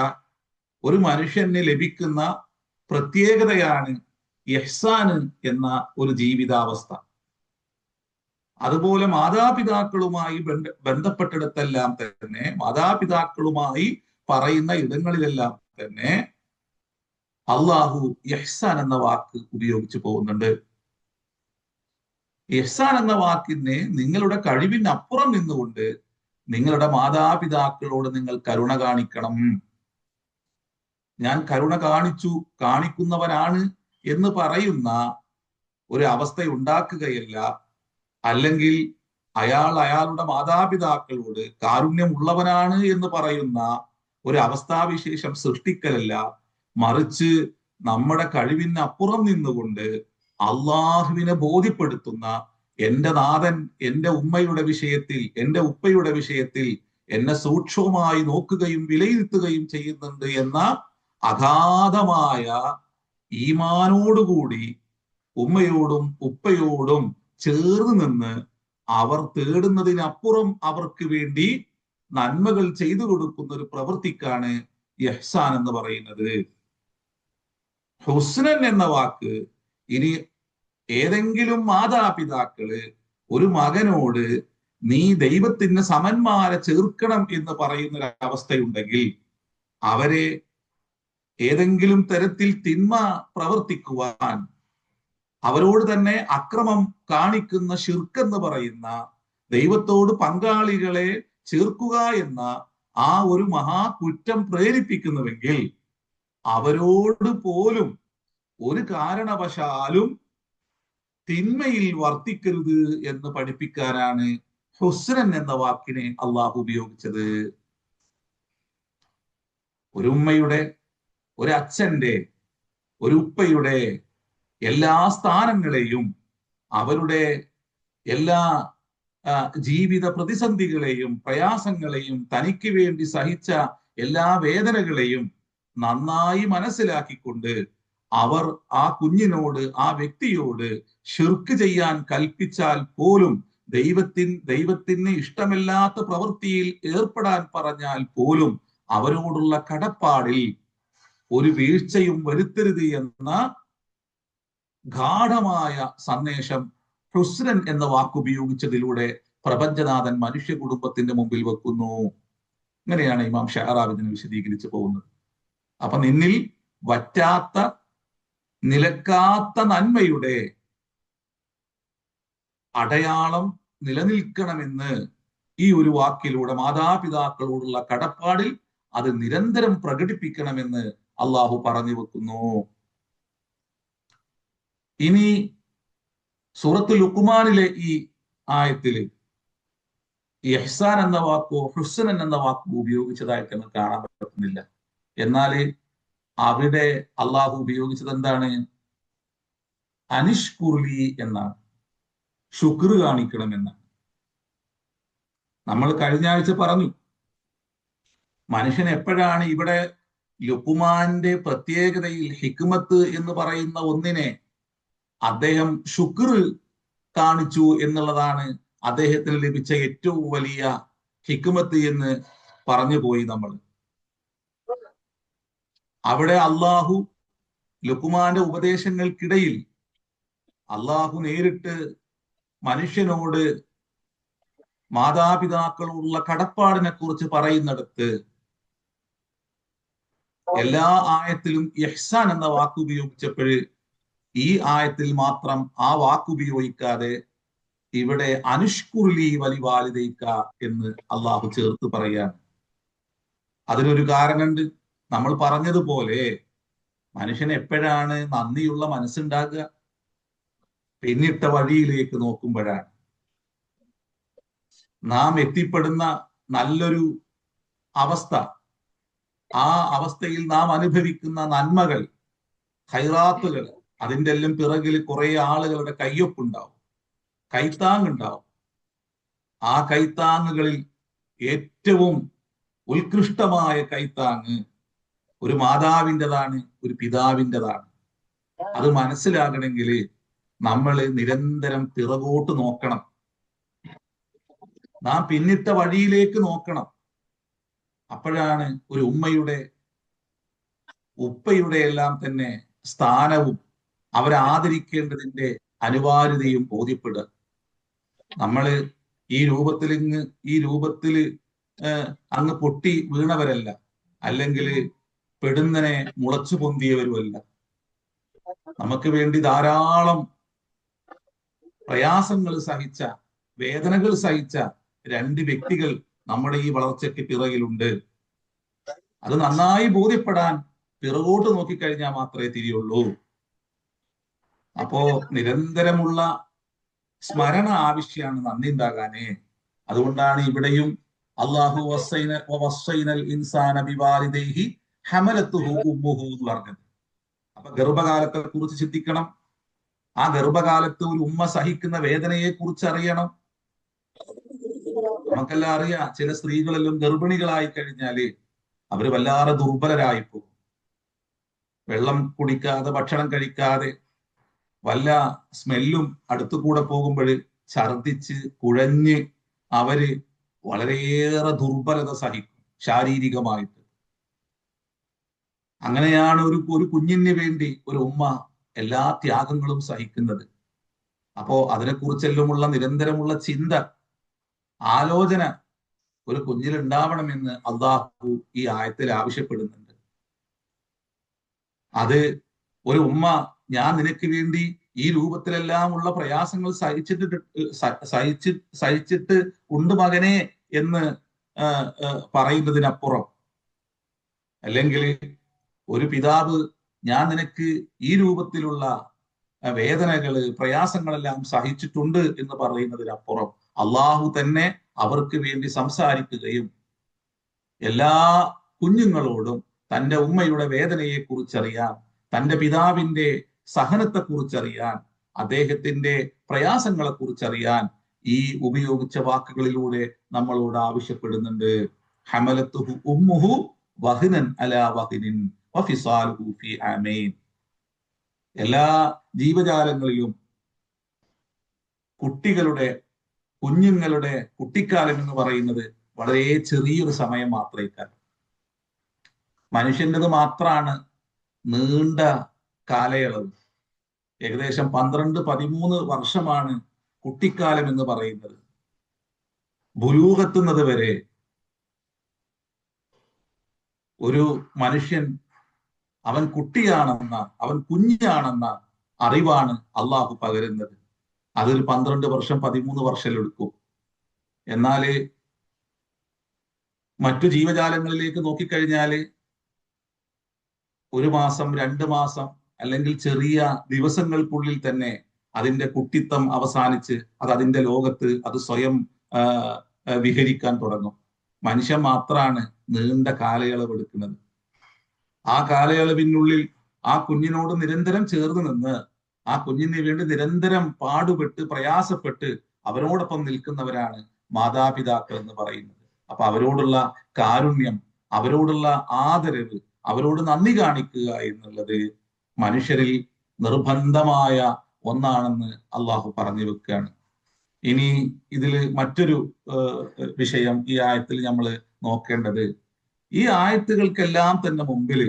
ഒരു മനുഷ്യന് ലഭിക്കുന്ന പ്രത്യേകതയാണ് ഇഹ്സാന് എന്ന ഒരു ജീവിതാവസ്ഥ. അതുപോലെ മാതാപിതാക്കളുമായി ബന്ധപ്പെട്ടിടത്തെല്ലാം തന്നെ, മാതാപിതാക്കളുമായി പറയുന്ന ഇടങ്ങളിലെല്ലാം തന്നെ അള്ളാഹു ഇഹ്സാൻ എന്ന വാക്ക് ഉപയോഗിച്ചു പോകുന്നുണ്ട്. ഇഹ്സാൻ എന്ന വാക്കിനെ നിങ്ങളുടെ കഴിവിനപ്പുറം നിന്നുകൊണ്ട് നിങ്ങളുടെ മാതാപിതാക്കളോട് നിങ്ങൾ കരുണ കാണിക്കണം. ഞാൻ കരുണ കാണിക്കുന്നവനാണ് എന്ന് പറയുന്ന ഒരു അവസ്ഥ ഉണ്ടാക്കുകയല്ല, അല്ലെങ്കിൽ അയാളുടെ മാതാപിതാക്കളോട് കാരുണ്യമുള്ളവനാണ് എന്ന് പറയുന്ന ഒരു അവസ്ഥാവിശേഷം സൃഷ്ടിക്കലല്ല, മറിച്ച് നമ്മുടെ കഴിവിനപ്പുറം നിന്നുകൊണ്ട് അള്ളാഹുവിനെ ബോധ്യപ്പെടുത്തുന്ന, എന്റെ നാഥൻ എന്റെ ഉമ്മയുടെ വിഷയത്തിൽ, എന്റെ ഉപ്പയുടെ വിഷയത്തിൽ എന്നെ സൂക്ഷ്മമായി നോക്കുകയും വിലയിരുത്തുകയും ചെയ്യുന്നുണ്ട് എന്ന അഗാധമായ ഈമാനോടുകൂടി ഉമ്മയോടും ഉപ്പയോടും ചേർന്ന് നിന്ന് അവർ തേടുന്നതിനപ്പുറം അവർക്ക് വേണ്ടി നന്മകൾ ചെയ്തു കൊടുക്കുന്ന ഒരു പ്രവൃത്തിക്കാണ് ഇഹ്സാൻ എന്ന് പറയുന്നത്. ഹുസ്നൻ എന്ന വാക്ക്, ഇനി ഏതെങ്കിലും മാതാപിതാക്കള് ഒരു മകനോട് നീ ദൈവത്തിന് സമന്മാരെ ചേർക്കണം എന്ന് പറയുന്ന ഒരു അവസ്ഥയുണ്ടെങ്കിൽ, അവരെ ഏതെങ്കിലും തരത്തിൽ തിന്മ പ്രവർത്തിക്കുവാൻ, അവരോട് തന്നെ അക്രമം കാണിക്കുന്ന ശിർക്ക് എന്ന് പറയുന്ന, ദൈവത്തോട് പങ്കാളികളെ ചേർക്കുക എന്ന ആ ഒരു മഹാകുറ്റം പ്രേരിപ്പിക്കുന്നുവെങ്കിൽ അവരോട് പോലും ഒരു കാരണവശാലും തിന്മയിൽ വർത്തിക്കരുത് എന്ന് പഠിപ്പിക്കാനാണ് ഹുസ്നൻ എന്ന വാക്കിനെ അള്ളാഹു ഉപയോഗിച്ചത്. ഒരു ഉമ്മയുടെ, ഒരു അച്ഛന്റെ, ഒരു ഉപ്പയുടെ എല്ലാ സ്ഥാനങ്ങളെയും അവരുടെ എല്ലാ ജീവിത പ്രതിസന്ധികളെയും പ്രയാസങ്ങളെയും തനിക്ക് വേണ്ടി സഹിച്ച എല്ലാ വേദനകളെയും നന്നായി മനസ്സിലാക്കിക്കൊണ്ട് അവർ ആ കുഞ്ഞിനോട്, ആ വ്യക്തിയോട് ഷിർക്ക് ചെയ്യാൻ കൽപ്പിച്ചാൽ പോലും, ദൈവത്തിന് ഇഷ്ടമില്ലാത്ത പ്രവൃത്തിയിൽ ഏർപ്പെടാൻ പറഞ്ഞാൽ പോലും അവരോടുള്ള കടപ്പാടിൽ ഒരു വീഴ്ചയും വരുത്തരുത് എന്ന ഗാഠമായ സന്ദേശം ഹുസ്നൻ എന്ന വാക്കുപയോഗിച്ചതിലൂടെ പ്രപഞ്ചനാഥൻ മനുഷ്യ കുടുംബത്തിന്റെ മുമ്പിൽ വെക്കുന്നു. ഇങ്ങനെയാണ് ഇമാം ഷഅറാബി ഇതിനെ വിശദീകരിച്ചു പോകുന്നത്. അപ്പൊ നിന്നിൽ വറ്റാത്ത, നിലക്കാത്ത നന്മയുടെ അടയാളം നിലനിൽക്കണമെന്ന് ഈ ഒരു വാക്കിലൂടെ മാതാപിതാക്കളോടുള്ള കടപ്പാടിൽ അത് നിരന്തരം പ്രകടിപ്പിക്കണമെന്ന് അള്ളാഹു പറഞ്ഞു വെക്കുന്നു. ഇനി സൂറത്തുൽ ലുഖ്മാനിലെ ഈ ആയത്തില് ഇഹ്സാൻ എന്ന വാക്കോ ഹുസ്നൻ എന്ന വാക്കോ ഉപയോഗിച്ചതായിട്ട് നമുക്ക് കാണാൻ പറ്റുന്നില്ല. എന്നാല് അവിടെ അള്ളാഹു ഉപയോഗിച്ചത് എന്താണ്? അനിഷ്കുർലി എന്നാണ്, ശുക്ർ കാണിക്കണം എന്നാണ്. നമ്മൾ കഴിഞ്ഞ ആഴ്ച പറഞ്ഞു, മനുഷ്യൻ എപ്പോഴാണ് ഇവിടെ ലുഖ്മാന്റെ പ്രത്യേകതയിൽ ഹിക്മത്ത് എന്ന് പറയുന്ന ഒന്നിനെ അദ്ദേഹം ശുക്ർ കാണിച്ചു എന്നുള്ളതാണ് അദ്ദേഹത്തിന് ലഭിച്ച ഏറ്റവും വലിയ ഹിക്മത്ത് എന്ന് പറഞ്ഞു പോയി നമ്മൾ. അവിടെ അള്ളാഹു ലുഖ്മാന്റെ ഉപദേശങ്ങൾക്കിടയിൽ അള്ളാഹു നേരിട്ട് മനുഷ്യനോട് മാതാപിതാക്കളോടുള്ള കടപ്പാടിനെ കുറിച്ച് പറയുന്നിടത്ത് എല്ലാ ആയത്തിലും ഇഹ്സാൻ എന്ന വാക്ക് ഉപയോഗിച്ചപ്പോൾ ഈ ആയത്തിൽ മാത്രം ആ വാക്ക് ഉപയോഗിക്കാതെ ഇവിടെ അനുഷ്കുർലി വലിവാലിദൈക എന്ന് അള്ളാഹു ചേർത്ത് പറയാണ്. അതിനൊരു കാരണമുണ്ട്. നമ്മൾ പറഞ്ഞതുപോലെ മനുഷ്യൻ എപ്പോഴാണ് നന്ദിയുള്ള മനസ്സുണ്ടാകുക? പിന്നിട്ട വഴിയിലേക്ക് നോക്കുമ്പോഴാണ്. നാം എത്തിപ്പെടുന്ന നല്ലൊരു അവസ്ഥ, ആ അവസ്ഥയിൽ നാം അനുഭവിക്കുന്ന നന്മകൾ, ഖൈറാത്തുകൾ, അതിൻ്റെ എല്ലാം പിറകിൽ കുറെ ആളുകളുടെ കയ്യൊപ്പുണ്ടാവും, കൈത്താങ്ങുണ്ടാവും. ആ കൈത്താങ്ങുകളിൽ ഏറ്റവും ഉത്കൃഷ്ടമായ കൈത്താങ്ങ് ഒരു മാതാവിൻ്റെതാണ്, ഒരു പിതാവിൻ്റെതാണ്. അത് മനസ്സിലാകണമെങ്കിൽ നമ്മൾ നിരന്തരം പിറകോട്ട് നോക്കണം, നാം പിന്നിട്ട വഴിയിലേക്ക് നോക്കണം. അപ്പോഴാണ് ഒരു ഉമ്മയുടെ, ഉപ്പയുടെ എല്ലാം തന്നെ സ്ഥാനവും അവരെ ആദരിക്കേണ്ടതിന്റെ അനിവാര്യതയും ബോധ്യപ്പെടുക. നമ്മള് ഈ രൂപത്തിൽ അങ്ങ് പൊട്ടി വീണവരല്ല, അല്ലെങ്കിൽ പെടുന്നനെ മുളച്ചു പൊന്തിയവരുമല്ല. നമുക്ക് വേണ്ടി ധാരാളം പ്രയാസങ്ങൾ സഹിച്ച, വേദനകൾ സഹിച്ച രണ്ട് വ്യക്തികൾ നമ്മുടെ ഈ വളർച്ചയ്ക്ക് പിറകിലുണ്ട്. അത് നന്നായി ബോധ്യപ്പെടാൻ പിറകോട്ട് നോക്കിക്കഴിഞ്ഞാൽ മാത്രമേ തിരിയുള്ളൂ. അപ്പോ നിരന്തരമുള്ള സ്മരണ ആവശ്യമാണ് നന്ദി ഉണ്ടാകാനേ. അതുകൊണ്ടാണ് ഇവിടെയും അല്ലാഹു വസ്സൈനൽ ഇൻസാന ബിവാലിദൈഹി ഹമലത്തുഹു ഉമ്മുഹു എന്ന് പറഞ്ഞത്. അപ്പൊ ഗർഭകാലത്തെ കുറിച്ച് ചിന്തിക്കണം. ആ ഗർഭകാലത്ത് ഒരു ഉമ്മ സഹിക്കുന്ന വേദനയെ കുറിച്ച് അറിയണം. നമുക്കെല്ലാം അറിയാം, ചില സ്ത്രീകളെല്ലാം ഗർഭിണികളായി കഴിഞ്ഞാല് അവര് വല്ലാതെ ദുർബലരായി പോകും. വെള്ളം കുടിക്കാതെ, ഭക്ഷണം കഴിക്കാതെ, വല്ല സ്മെല്ലും അടുത്തുകൂടെ പോകുമ്പോൾ ഛർദിച്ച് കുഴഞ്ഞ് അവര് വളരെയേറെ ദുർബലത സഹിക്കും ശാരീരികമായിട്ട്. അങ്ങനെയാണ് ഒരു കുഞ്ഞിന് വേണ്ടി ഒരു ഉമ്മ എല്ലാ ത്യാഗങ്ങളും സഹിക്കുന്നത്. അപ്പോ അതിനെക്കുറിച്ചെല്ലാമുള്ള നിരന്തരമുള്ള ചിന്ത, ആലോചന ഒരു കുഞ്ഞിൽ ഉണ്ടാവണമെന്ന് അള്ളാഹു ഈ ആയത്തിൽ ആവശ്യപ്പെടുന്നുണ്ട്. അത് ഒരു ഉമ്മ, ഞാൻ നിനക്ക് വേണ്ടി ഈ രൂപത്തിലെല്ലാം ഉള്ള പ്രയാസങ്ങൾ സഹിച്ചിട്ട് ഉണ്ട് മകനെ എന്ന് പറയുന്നതിനപ്പുറം, അല്ലെങ്കിൽ ഒരു പിതാവ്, ഞാൻ നിനക്ക് ഈ രൂപത്തിലുള്ള വേദനകള്, പ്രയാസങ്ങളെല്ലാം സഹിച്ചിട്ടുണ്ട് എന്ന് പറയുന്നതിനപ്പുറം അള്ളാഹു തന്നെ അവർക്ക് വേണ്ടി സംസാരിക്കുകയും എല്ലാ കുഞ്ഞുങ്ങളോടും തന്റെ ഉമ്മയുടെ വേദനയെ കുറിച്ചറിയാൻ, തന്റെ പിതാവിന്റെ സഹനത്തെ കുറിച്ചറിയാൻ, അദ്ദേഹത്തിന്റെ പ്രയാസങ്ങളെ കുറിച്ചറിയാൻ ഈ ഉപയോഗിച്ച വാക്കുകളിലൂടെ നമ്മളോട് ആവശ്യപ്പെടുന്നുണ്ട്. ഹമലത്തുഹു ഉമ്മുഹു വഹ്നൻ അലാ വഹ്നിൻ വഫിസാലുഹു ഫീ ആമൈൻ. എല്ലാ ജീവജാലങ്ങളിലും കുഞ്ഞുങ്ങളുടെ കുട്ടിക്കാലം എന്ന് പറയുന്നത് വളരെ ചെറിയൊരു സമയം മാത്രമേ. മനുഷ്യൻ്റെത് മാത്രമാണ് നീണ്ട കാലയളവ്. ഏകദേശം 12-13 വർഷമാണ് കുട്ടിക്കാലം എന്ന് പറയുന്നത്. ബുലൂഗെത്തുന്നത് വരെ ഒരു മനുഷ്യൻ അവൻ കുട്ടിയാണെന്ന, അവൻ കുഞ്ഞാണെന്ന അറിവാണ് അള്ളാഹു പകരുന്നത്. അതൊരു 12 വർഷം 13 വർഷം എടുക്കും. എന്നാല് മറ്റു ജീവജാലങ്ങളിലേക്ക് നോക്കിക്കഴിഞ്ഞാല് 1 മാസം 2 മാസം അല്ലെങ്കിൽ ചെറിയ ദിവസങ്ങൾക്കുള്ളിൽ തന്നെ അതിന്റെ കുട്ടിത്തം അവസാനിച്ച് അത് അതിന്റെ ലോകത്ത് അത് സ്വയം വിഹരിക്കാൻ തുടങ്ങും. മനുഷ്യൻ മാത്രമാണ് നീണ്ട കാലയളവ് എടുക്കുന്നത്. ആ കാലയളവിനുള്ളിൽ ആ കുഞ്ഞിനോട് നിരന്തരം ചേർന്ന് നിന്ന് ആ കുഞ്ഞിന് വേണ്ടി നിരന്തരം പാടുപെട്ട് പ്രയാസപ്പെട്ട് അവരോടൊപ്പം നിൽക്കുന്നവരാണ് മാതാപിതാക്കൾ എന്ന് പറയുന്നത്. അപ്പൊ അവരോടുള്ള കാരുണ്യം, അവരോടുള്ള ആദരവ്, അവരോട് നന്ദി കാണിക്കുക എന്നുള്ളത് മനുഷ്യരിൽ നിർബന്ധമായ ഒന്നാണെന്ന് അള്ളാഹു പറഞ്ഞു വെക്കുകയാണ്. ഇനി ഇതിൽ മറ്റൊരു വിഷയം ഈ ആയത്തിൽ നമ്മൾ നോക്കേണ്ടത്, ഈ ആയത്തുകൾക്കെല്ലാം തന്നെ മുമ്പിൽ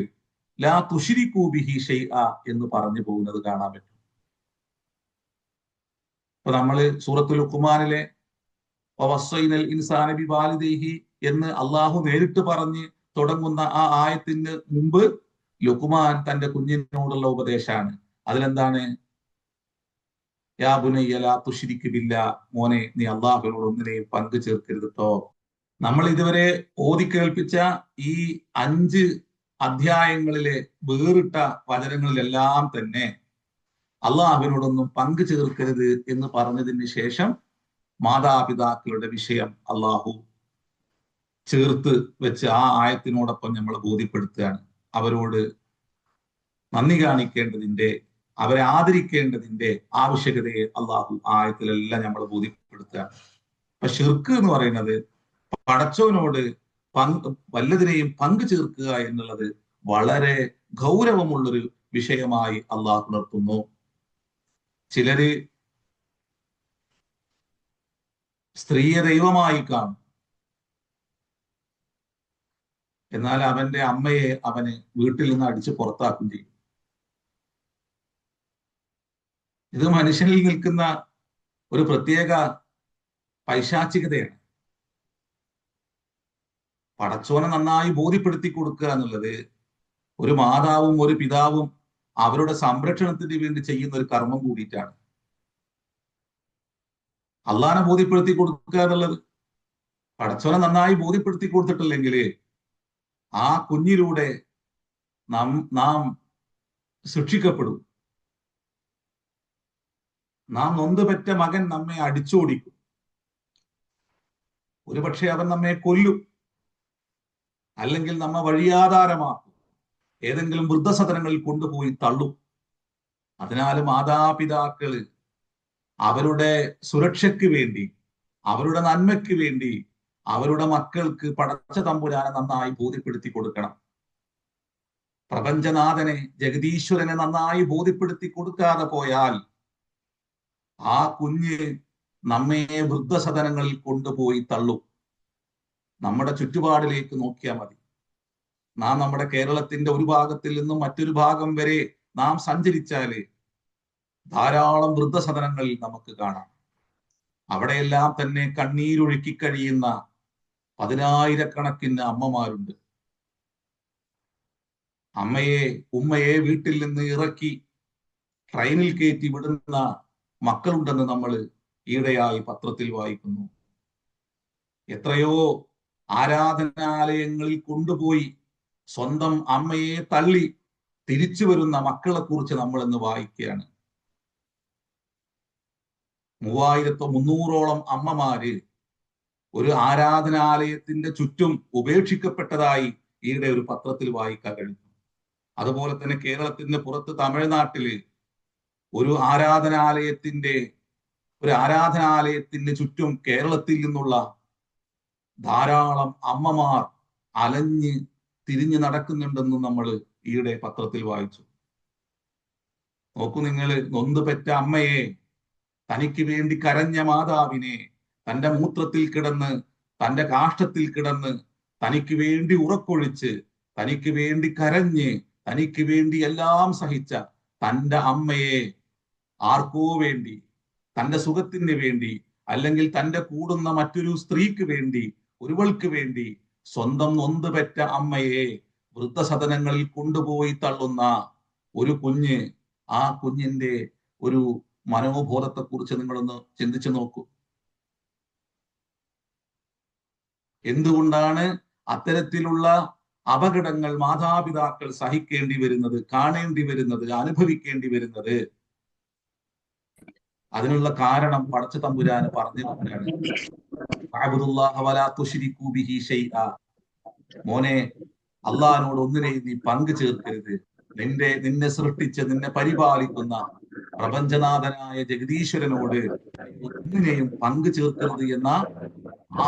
ലാ തുശ്രികൂ ബിഹി ഷൈഅ എന്ന് പറഞ്ഞു പോകുന്നത് കാണാൻ പറ്റും. ഇപ്പൊ നമ്മള് സൂറത്തുൽ ലുഖ്മാനിലെ വവസ്സൈനൽ ഇൻസാന ബിവാലിദൈഹി എന്ന് അള്ളാഹു നേരിട്ട് പറഞ്ഞ് തുടങ്ങുന്ന ആ ആയത്തിന് മുമ്പ് ലുഖ്മാൻ തന്റെ കുഞ്ഞിനോടുള്ള ഉപദേശമാണ്. അതിലെന്താണ്? യാ ബുനയ്യ ലാ തുശ്രിക് ബില്ലാഹ്, മോനെ നീ അള്ളാഹുവിനോട് ഒന്നിനെയും പങ്കു ചേർക്കരുത് ട്ടോ. നമ്മൾ ഇതുവരെ ഓതി കേൾപ്പിച്ച ഈ 5 അധ്യായങ്ങളിലെ വേറിട്ട വചനങ്ങളിലെല്ലാം തന്നെ അള്ളാഹുവിനോടൊന്നും പങ്കു ചേർക്കരുത് എന്ന് പറഞ്ഞതിന് ശേഷം മാതാപിതാക്കളുടെ വിഷയം അള്ളാഹു ചേർത്ത് വെച്ച് ആ ആയത്തിനോടൊപ്പം നമ്മൾ ബോധ്യപ്പെടുത്തുകയാണ്. അവരോട് നന്ദി കാണിക്കേണ്ടതിന്റെ, അവരെ ആദരിക്കേണ്ടതിന്റെ ആവശ്യകതയെ അള്ളാഹു ആയത്തിലെല്ലാം നമ്മൾ ബോധ്യപ്പെടുത്തുകയാണ്. അപ്പൊ ഷിർക്ക് എന്ന് പറയുന്നത് പടച്ചവനോട് വല്ലതിനെയും പങ്കു ചേർക്കുക എന്നുള്ളത് വളരെ ഗൗരവമുള്ളൊരു വിഷയമായി അള്ളാഹു ഉണർത്തുന്നു. ചിലര് സ്ത്രീയെ ദൈവമായി കാണും, എന്നാൽ അവന്റെ അമ്മയെ അവന് വീട്ടിൽ നിന്ന് അടിച്ച് പുറത്താക്കും ചെയ്യും. ഇത് മനുഷ്യനിൽ നിൽക്കുന്ന ഒരു പ്രത്യേക പൈശാചികതയാണ്. പടച്ചോനെ നന്നായി ബോധ്യപ്പെടുത്തി കൊടുക്കുക എന്നുള്ളത് ഒരു മാതാവും ഒരു പിതാവും അവരുടെ സംരക്ഷണത്തിന് വേണ്ടി ചെയ്യുന്ന ഒരു കർമ്മം കൂടിയിട്ടാണ്. അള്ളാനെ ബോധ്യപ്പെടുത്തി കൊടുക്കുക എന്നുള്ളത്, പടച്ചോനെ നന്നായി ബോധ്യപ്പെടുത്തി കൊടുത്തിട്ടില്ലെങ്കിൽ ആ കുഞ്ഞിലൂടെ നാം ശിക്ഷിക്കപ്പെടും. നാം നൊന്തുപെറ്റ മകൻ നമ്മെ അടിച്ചോടിക്കും. ഒരുപക്ഷെ അവൻ നമ്മെ കൊല്ലും, അല്ലെങ്കിൽ നമ്മെ വഴിയാധാരമാക്കും, ഏതെങ്കിലും വൃദ്ധസദനങ്ങളിൽ കൊണ്ടുപോയി തള്ളും. അതിനാൽ മാതാപിതാക്കള് അവരുടെ സുരക്ഷയ്ക്ക് വേണ്ടി, അവരുടെ നന്മയ്ക്ക് വേണ്ടി അവരുടെ മക്കൾക്ക് പടച്ച തമ്പുരാനെ നന്നായി ബോധ്യപ്പെടുത്തി കൊടുക്കണം. പ്രപഞ്ചനാഥനെ, ജഗദീശ്വരനെ നന്നായി ബോധ്യപ്പെടുത്തി കൊടുക്കാതെ പോയാൽ ആ കുഞ്ഞ് നമ്മെ വൃദ്ധസദനങ്ങളിൽ കൊണ്ടുപോയി തള്ളും. നമ്മുടെ ചുറ്റുപാടിലേക്ക് നോക്കിയാൽ മതി. നാം നമ്മുടെ കേരളത്തിന്റെ ഒരു ഭാഗത്തിൽ നിന്നും മറ്റൊരു ഭാഗം വരെ നാം സഞ്ചരിച്ചാല് ധാരാളം വൃദ്ധസദനങ്ങളിൽ നമുക്ക് കാണാം. അവിടെയെല്ലാം തന്നെ കണ്ണീരൊഴുക്കി കഴിയുന്ന 10,000-കണക്കിന് അമ്മമാരുണ്ട്. ഉമ്മയെ വീട്ടിൽ നിന്ന് ഇറക്കി ട്രെയിനിൽ കയറ്റി വിടുന്ന മക്കളുണ്ടെന്ന് നമ്മൾ ഈയിടെയായി പത്രത്തിൽ വായിക്കുന്നു. എത്രയോ ആരാധനാലയങ്ങളിൽ കൊണ്ടുപോയി സ്വന്തം അമ്മയെ തള്ളി തിരിച്ചു വരുന്ന മക്കളെ കുറിച്ച് നമ്മൾ ഇന്ന് വായിക്കുകയാണ്. 3300ഓളം അമ്മമാര് ഒരു ആരാധനാലയത്തിന്റെ ചുറ്റും ഉപേക്ഷിക്കപ്പെട്ടതായി ഈയിടെ ഒരു പത്രത്തിൽ വായിക്കാൻ കഴിഞ്ഞു. അതുപോലെ തന്നെ കേരളത്തിന്റെ പുറത്ത് തമിഴ്നാട്ടില് ഒരു ആരാധനാലയത്തിന്റെ ചുറ്റും കേരളത്തിൽ നിന്നുള്ള ധാരാളം അമ്മമാർ അലഞ്ഞ് തിരിഞ്ഞു നടക്കുന്നുണ്ടെന്ന് നമ്മൾ ഈയിടെ പത്രത്തിൽ വായിച്ചു. നോക്കൂ നിങ്ങൾ, നൊന്തുപെറ്റ അമ്മയെ, തനിക്ക് വേണ്ടി കരഞ്ഞ മാതാവിനെ, തന്റെ മൂത്രത്തിൽ കിടന്ന്, തന്റെ കാഷ്ടത്തിൽ കിടന്ന്, തനിക്ക് വേണ്ടി ഉറക്കൊഴിച്ച്, തനിക്ക് വേണ്ടി കരഞ്ഞ്, തനിക്ക് വേണ്ടി എല്ലാം സഹിച്ച തന്റെ അമ്മയെ ആർക്കോ വേണ്ടി, തന്റെ സുഖത്തിന് വേണ്ടി, അല്ലെങ്കിൽ തന്റെ കൂടുന്ന മറ്റൊരു സ്ത്രീക്ക് വേണ്ടി, ഒരുവൾക്ക് വേണ്ടി സ്വന്തം നൊന്തുപെറ്റ അമ്മയെ വൃദ്ധസദനങ്ങളിൽ കൊണ്ടുപോയി തള്ളുന്ന ഒരു കുഞ്ഞ്, ആ കുഞ്ഞിന്റെ ഒരു മനോബോധത്തെ കുറിച്ച് നിങ്ങളൊന്ന് ചിന്തിച്ചു നോക്കൂ. എന്തുകൊണ്ടാണ് അത്തരത്തിലുള്ള അപകടങ്ങൾ മാതാപിതാക്കൾ സഹിക്കേണ്ടി വരുന്നത്, കാണേണ്ടി വരുന്നത്, അനുഭവിക്കേണ്ടി വരുന്നത്? അതിനുള്ള കാരണം പടച്ച തമ്പുരാന് പറഞ്ഞു തന്നെയാണ്. മോനെ, അള്ളാഹിനോട് ഒന്നിനെയും നീ പങ്കു ചേർക്കരുത്. നിന്നെ സൃഷ്ടിച്ച് നിന്നെ പരിപാലിക്കുന്ന പ്രപഞ്ചനാഥനായ ജഗദീശ്വരനോട് ഒന്നിനെയും പങ്കു ചേർക്കരുത് എന്ന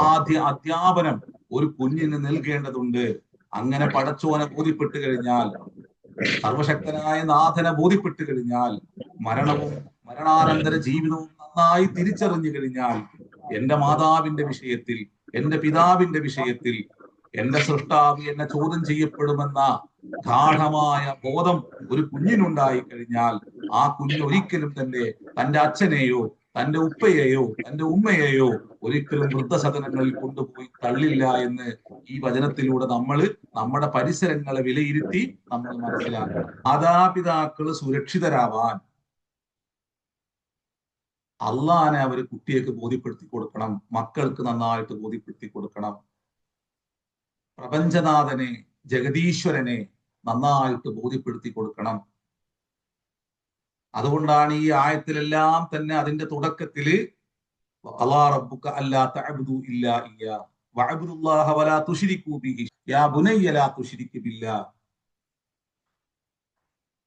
ആദ്യ അധ്യാപനം ഒരു കുഞ്ഞിന് നൽകേണ്ടതുണ്ട്. അങ്ങനെ പടച്ചോനെ ബോധ്യപ്പെട്ടു കഴിഞ്ഞാൽ, സർവശക്തനായ നാഥനെ ബോധ്യപ്പെട്ടു കഴിഞ്ഞാൽ, മരണവും മരണാനന്തര ജീവിതവും നന്നായി തിരിച്ചറിഞ്ഞു കഴിഞ്ഞാൽ, എന്റെ മാതാവിന്റെ വിഷയത്തിൽ, എന്റെ പിതാവിന്റെ വിഷയത്തിൽ എന്റെ സൃഷ്ടാവ് എന്നെ ചോദ്യം ചെയ്യപ്പെടുമെന്ന ഗാഠമായ ബോധം ഒരു കുഞ്ഞിനുണ്ടായി കഴിഞ്ഞാൽ, ആ കുഞ്ഞ് ഒരിക്കലും തന്റെ അച്ഛനെയോ തന്റെ ഉപ്പയെയോ തന്റെ ഉമ്മയെയോ ഒരിക്കലും വൃദ്ധസദനങ്ങളിൽ കൊണ്ടുപോയി തള്ളില്ല എന്ന് ഈ വചനത്തിലൂടെ നമ്മൾ നമ്മുടെ പരിസരങ്ങളെ വിലയിരുത്തി നമ്മൾ മനസ്സിലാക്കണം. മാതാപിതാക്കള് സുരക്ഷിതരാവാൻ അള്ളാനെ അവര് കുട്ടിയേക്ക് ബോധ്യപ്പെടുത്തി കൊടുക്കണം, മക്കൾക്ക് നന്നായിട്ട് ബോധ്യപ്പെടുത്തി കൊടുക്കണം. പ്രപഞ്ചനാഥനെ, ജഗദീശ്വരനെ നന്നായിട്ട് ബോധ്യപ്പെടുത്തി കൊടുക്കണം. അതുകൊണ്ടാണ് ഈ ആയത്തിലെല്ലാം തന്നെ അതിന്റെ തുടക്കത്തില് വഖളാ റബ്ബുക അല്ലാ തഅബ്ദു ഇല്ലാ ഇയ്യാ വഅബ്ദുല്ലാഹ വലാ തുശ്രികൂ ബിഹി യാ ബുനയ്യ ലാ തുശ്രിക് ബില്ലാഹ്.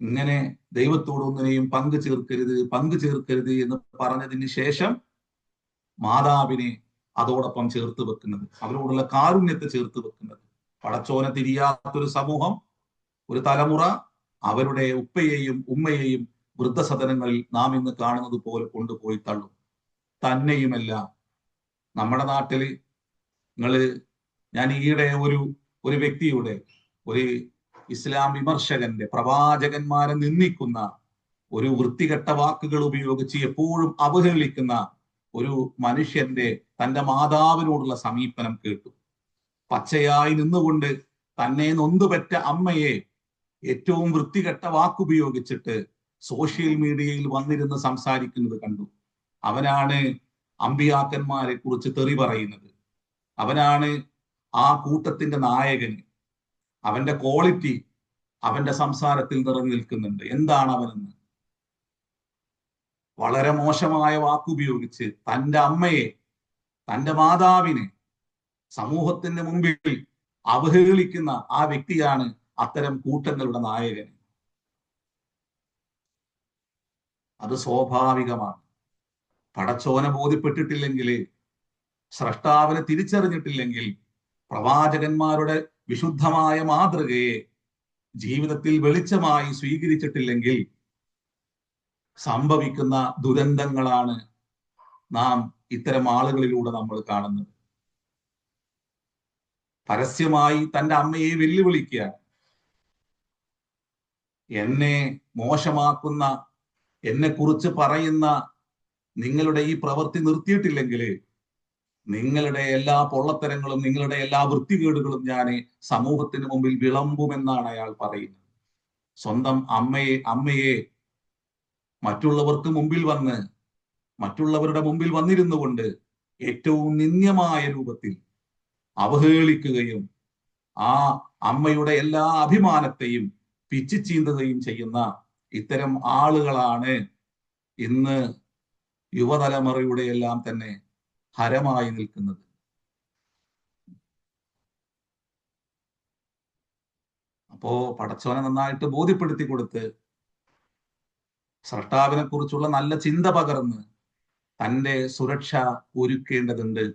ഇങ്ങനെ ദൈവത്തോട് ഒന്നിനെയും പങ്കു ചേർക്കരുത് എന്ന് പറഞ്ഞതിന് ശേഷം മാതാവിനെ അതോടൊപ്പം ചേർത്ത് വെക്കുന്നത്, അവരോടുള്ള കാരുണ്യത്തെ ചേർത്ത് വെക്കുന്നത്. പടച്ചോനെ തിരിയാത്തൊരു സമൂഹം, ഒരു തലമുറ അവരുടെ ഉപ്പയെയും ഉമ്മയെയും വൃദ്ധസദനങ്ങളിൽ നാം ഇന്ന് കാണുന്നത് പോലെ കൊണ്ടുപോയി തള്ളും. തന്നെയുമല്ല, നമ്മുടെ നാട്ടില് ഞാൻ ഈയിടെ ഒരു വ്യക്തിയുടെ, ഒരു ഇസ്ലാം വിമർശകന്റെ, പ്രവാചകന്മാരെ നിന്ദിക്കുന്ന, ഒരു വൃത്തികെട്ട വാക്കുകൾ ഉപയോഗിച്ച് എപ്പോഴും അവഹേളിക്കുന്ന ഒരു മനുഷ്യന്റെ തന്റെ മാതാവിനോടുള്ള സമീപനം കേട്ടു. പച്ചയായി നിന്നുകൊണ്ട് തന്നെ നൊന്തുപെറ്റ അമ്മയെ ഏറ്റവും വൃത്തികെട്ട വാക്കുപയോഗിച്ചിട്ട് സോഷ്യൽ മീഡിയയിൽ വന്നിരുന്ന് സംസാരിക്കുന്നത് കണ്ടു. അവനാണ് അമ്പിയാക്കന്മാരെ കുറിച്ച് തെറി പറയുന്നത്. അവനാണ് ആ കൂട്ടത്തിന്റെ നായകന്. അവന്റെ ക്വാളിറ്റി അവന്റെ സംസാരത്തിൽ നിറഞ്ഞു നിൽക്കുന്നുണ്ട്. എന്താണ് അവനെന്ന്? വളരെ മോശമായ വാക്കുപയോഗിച്ച് തന്റെ അമ്മയെ, തന്റെ മാതാവിനെ സമൂഹത്തിന്റെ മുമ്പിൽ അവഹേളിക്കുന്ന ആ വ്യക്തിയാണ് അത്തരം കൂട്ടങ്ങളുടെ നായകൻ. അത് സ്വാഭാവികമാണ്. പടച്ചോനെ ബോധ്യപ്പെട്ടിട്ടില്ലെങ്കിൽ, സ്രഷ്ടാവിനെ തിരിച്ചറിഞ്ഞിട്ടില്ലെങ്കിൽ, പ്രവാചകന്മാരുടെ വിശുദ്ധമായ മാതൃകയെ ജീവിതത്തിൽ വെളിച്ചമായി സ്വീകരിച്ചിട്ടില്ലെങ്കിൽ സംഭവിക്കുന്ന ദുരന്തങ്ങളാണ് നാം ഇത്തരം ആളുകളിലൂടെ നമ്മൾ കാണുന്നത്. പരസ്യമായി തന്റെ അമ്മയെ വെല്ലുവിളിക്കുക, എന്നെ മോശമാക്കുന്ന, എന്നെ കുറിച്ച് പറയുന്ന നിങ്ങളുടെ ഈ പ്രവൃത്തി നിർത്തിയിട്ടില്ലെങ്കിൽ നിങ്ങളുടെ എല്ലാ പൊള്ളത്തരങ്ങളും, നിങ്ങളുടെ എല്ലാ വൃത്തികേടുകളും ഞാൻ സമൂഹത്തിന് മുമ്പിൽ വിളമ്പുമെന്നാണ് അയാൾ പറയുന്നത്. സ്വന്തം അമ്മയെ മറ്റുള്ളവർക്ക് മുമ്പിൽ മറ്റുള്ളവരുടെ മുമ്പിൽ വന്നിരുന്നു കൊണ്ട് ഏറ്റവും നിന്ദ്യമായ രൂപത്തിൽ അവഹേളിക്കുകയും ആ അമ്മയുടെ എല്ലാ അഭിമാനത്തെയും പിച്ചിച്ചീന്തുകയും ചെയ്യുന്ന ഇത്തരം ആളുകളാണ് ഇന്ന് യുവതലമുറയുടെ എല്ലാം തന്നെ ഹരമായി നിൽക്കുന്നത്. അപ്പോ പടച്ചോനെ നന്നായിട്ട് ബോധ്യപ്പെടുത്തി കൊടുത്ത് സ്രഷ്ടാവിനെ കുറിച്ചുള്ള നല്ല ചിന്ത പകർന്ന് തന്റെ സുരക്ഷ ഒരുക്കേണ്ടതുണ്ട്.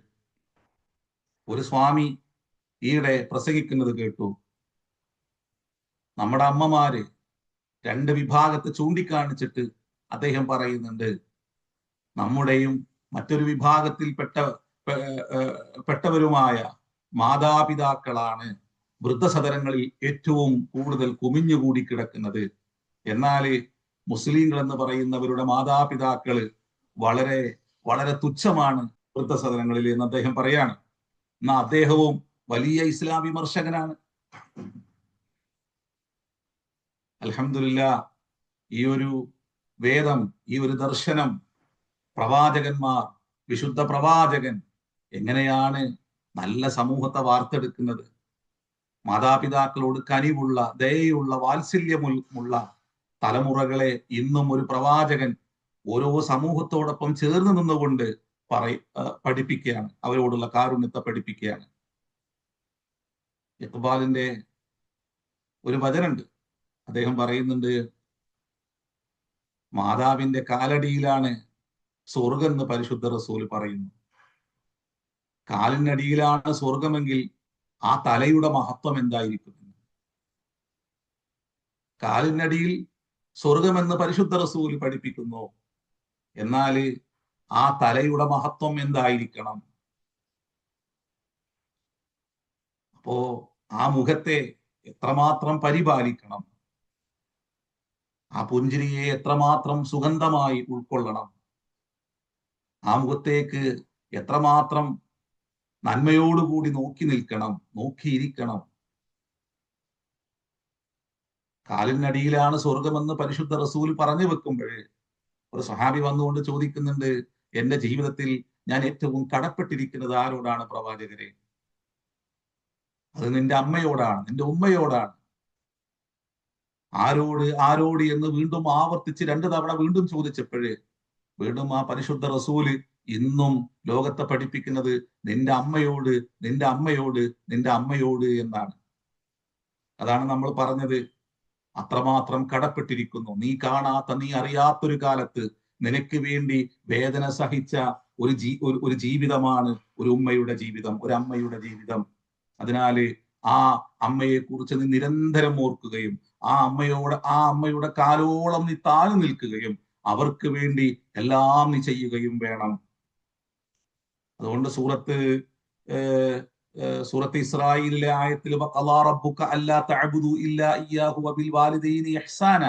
ഒരു സ്വാമി ഈയിടെ പ്രസംഗിക്കുന്നത് കേട്ടു. നമ്മുടെ അമ്മമാര് രണ്ട് വിഭാഗത്തെ ചൂണ്ടിക്കാണിച്ചിട്ട് അദ്ദേഹം പറയുന്നുണ്ട്, നമ്മുടെയും മറ്റൊരു വിഭാഗത്തിൽ പെട്ടവരുമായ മാതാപിതാക്കളാണ് വൃദ്ധസദനങ്ങളിൽ ഏറ്റവും കൂടുതൽ കുമിഞ്ഞുകൂടി കിടക്കുന്നത്. എന്നാൽ മുസ്ലിങ്ങൾ എന്ന് പറയുന്നവരുടെ മാതാപിതാക്കള് വളരെ വളരെ തുച്ഛമാണ് വൃദ്ധസദനങ്ങളിൽ എന്ന് അദ്ദേഹം പറയാണ്. എന്നാ അദ്ദേഹവും വലിയ ഇസ്ലാം വിമർശകനാണ്. അൽഹംദുലില്ലാ, ഈ ഒരു വേദം, ഈ ഒരു ദർശനം, പ്രവാചകന്മാർ, വിശുദ്ധ പ്രവാചകൻ എങ്ങനെയാണ് നല്ല സമൂഹത്തെ വാർത്തെടുക്കുന്നത്, മാതാപിതാക്കളോട് കനിവുള്ള, ദയയുള്ള, വാത്സല്യമുള്ള തലമുറകളെ ഇന്നും ഒരു പ്രവാചകൻ ഓരോ സമൂഹത്തോടൊപ്പം ചേർന്ന് നിന്നുകൊണ്ട് പഠിപ്പിക്കുകയാണ്, അവരോടുള്ള കാരുണ്യത്തെ പഠിപ്പിക്കുകയാണ്. ഇഖ്ബാലിന്റെ ഒരു വചനുണ്ട്, അദ്ദേഹം പറയുന്നുണ്ട്, മാതാവിന്റെ കാലടിയിലാണ് സ്വർഗം എന്ന് പരിശുദ്ധ റസൂൽ പറയുന്നു. കാലിനടിയിലാണ് സ്വർഗമെങ്കിൽ ആ തലയുടെ മഹത്വം എന്തായിരിക്കും? കാലിനടിയിൽ സ്വർഗമെന്ന് പരിശുദ്ധ റസൂൽ പഠിപ്പിക്കുന്നു. എന്നാൽ ആ തലയുടെ മഹത്വം എന്തായിരിക്കണം? അപ്പോ ആ മുഖത്തെ എത്രമാത്രം പരിപാലിക്കണം, ആ പുഞ്ചിരിയെ എത്രമാത്രം സുഗന്ധമായി ഉൾക്കൊള്ളണം, ആ മുഖത്തേക്ക് എത്രമാത്രം നന്മയോടുകൂടി നോക്കി നിൽക്കണം, നോക്കിയിരിക്കണം. കാലിനടിയിലാണ് സ്വർഗമെന്ന് പരിശുദ്ധ റസൂൽ പറഞ്ഞു വെക്കുമ്പോൾ ഒരു സഹാബി വന്നുകൊണ്ട് ചോദിക്കുന്നുണ്ട്, എന്റെ ജീവിതത്തിൽ ഞാൻ ഏറ്റവും കടപ്പെട്ടിരിക്കുന്നത് ആരോടാണ് പ്രവാചകരെ? അത് നിന്റെ അമ്മയോടാണ്, നിന്റെ ഉമ്മയോടാണ്. ആരോട് ആരോട് എന്ന് വീണ്ടും ആവർത്തിച്ച് 2 തവണ വീണ്ടും ചോദിച്ചപ്പോഴേ വീണ്ടും ആ പരിശുദ്ധ റസൂല് ഇന്നും ലോകത്തെ പഠിപ്പിക്കുന്നത് നിന്റെ അമ്മയോട്, നിന്റെ അമ്മയോട്, നിന്റെ അമ്മയോട് എന്നാണ്. അതാണ് നമ്മൾ പറഞ്ഞത്, അത്രമാത്രം കടപ്പെട്ടിരിക്കുന്നു. നീ കാണാത്ത, നീ അറിയാത്തൊരു കാലത്ത് നിനക്ക് വേണ്ടി വേദന സഹിച്ച ഒരു ജീവിതമാണ് ഒരു ഉമ്മയുടെ ജീവിതം, ഒരു അമ്മയുടെ ജീവിതം. അതിനാല് ആ അമ്മയെ കുറിച്ച് നീ നിരന്തരം ഓർക്കുകയും ആ അമ്മയുടെ കാലോളം നീ താഴ്ന്നു നിൽക്കുകയും അവർക്ക് വേണ്ടി എല്ലാം നീ ചെയ്യുകയും വേണം. അതുകൊണ്ട് സൂറത്ത് ഇസ്രായേലിലെ ആയത്തിൽ വഖളാ റബ്ബുക അല്ലാ തഅബുദു ഇല്ലാ ഇയ്യാഹു വബിൽ വാലിദൈനി ഇഹ്സാന